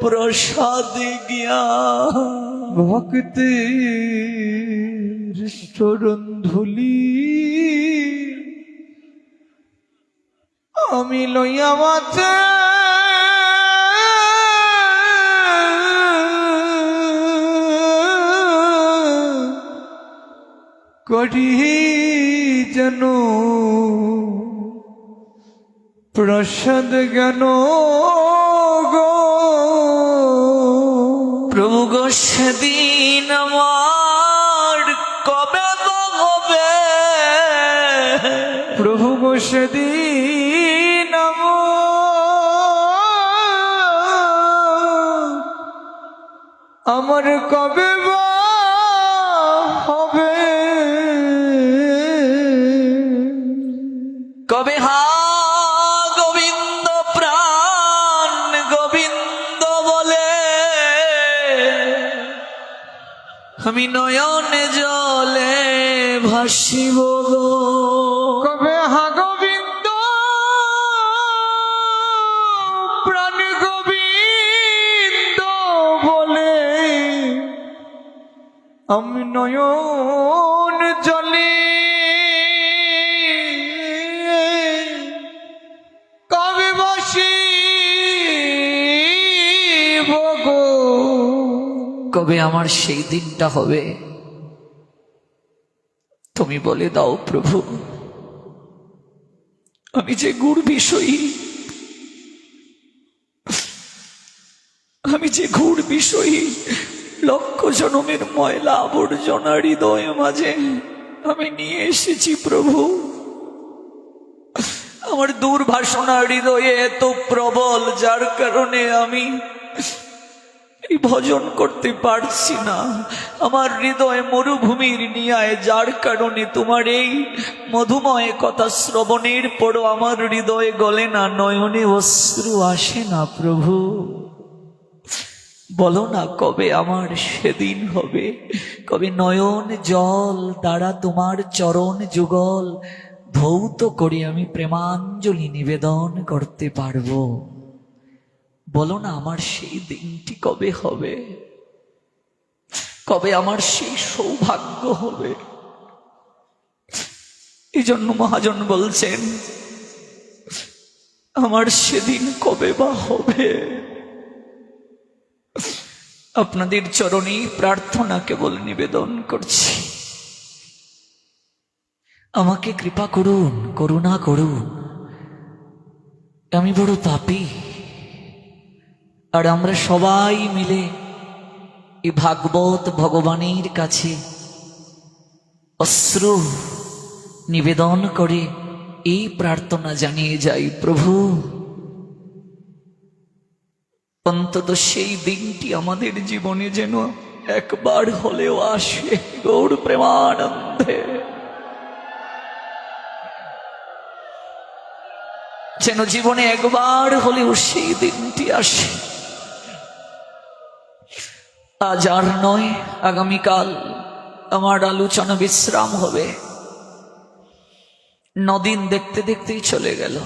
Speaker 1: প্রসাদ জ্ঞান।
Speaker 2: ভক্তের চরণ ধুলি আমি লইয়া মাথে করি যেন প্রসাদ জ্ঞান গো।
Speaker 1: প্রভু গো সেদিন আমার কবে বা হবে?
Speaker 2: প্রভু গো সেদিন আমার কবে বা হবে
Speaker 1: কবে হা গোবিন্দ প্রাণ গোবিন্দ বলে আমি নয়নে জলে ভাসিব গো।
Speaker 2: কবে হা গোবিন্দ প্রাণ গোবিন্দ বলে আমি নয়ন জলে কবে বসিব গো।
Speaker 1: কবে আমার সেই দিনটা হবে তুমি বলে দাও প্রভু। আমি যে গুড় বিষয়ী, আমি যে গুড় বিষয়ী, লক্ষ জনমের ময়লা আবর্জনা হৃদয় মাঝে আমি নিয়ে এসেছি প্রভু। আমার দুর্বাসনা হৃদয়ে এত প্রবল, যার কারণে আমি এই ভজন করতে পারছি না। আমার হৃদয় মরুভূমির নিয়ায়, যার কারণে তোমার এই মধুময় কথা শ্রবণের পরও আমার হৃদয় গলে না, নয়নে অশ্রু আসে না প্রভু। বলো না কবে আমার সেদিন হবে, কবে নয়ন জল দ্বারা তোমার চরণ যুগল ধৌত করে আমি প্রেমাঞ্জলি নিবেদন করতে পারবো। বলো না আমার সেই দিনটি কবে হবে, কবে আমার সেই সৌভাগ্য হবে। এই জন্য মহাজন বলছেন আমার সেদিন কবে বা হবে। আপনাদের চরণে প্রার্থনা কেবল নিবেদন করছি, আমাকে কৃপা করুন, করুণা করুন। আমি বড় পাপী, আর আমরা সবাই মিলে এই ভাগবত ভগবানের কাছে অশ্রু নিবেদন করে এই প্রার্থনা জানিয়ে যাই, প্রভু অন্তত সেই দিনটি আমাদের জীবনে যেন একবার হলেও আসে। গৌর প্রেমানন্দে যেন জীবনে একবার হলেও সেই দিনটি আসে। আজ আর নয়, আগামীকাল আমার আলোচনা বিশ্রাম হবে। 9 দিন দেখতে দেখতেই চলে গেল।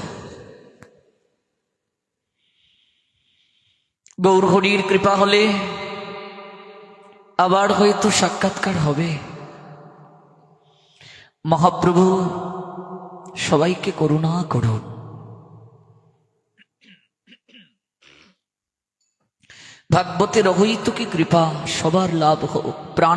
Speaker 1: গৌর হরির কৃপা হলে আবার হয়তো সাক্ষাৎকার হবে। মহাপ্রভু সবাইকে করুণা করুন। ভাগবতের অহৈতুকী কৃপা সবার লাভ হোক। প্রাণ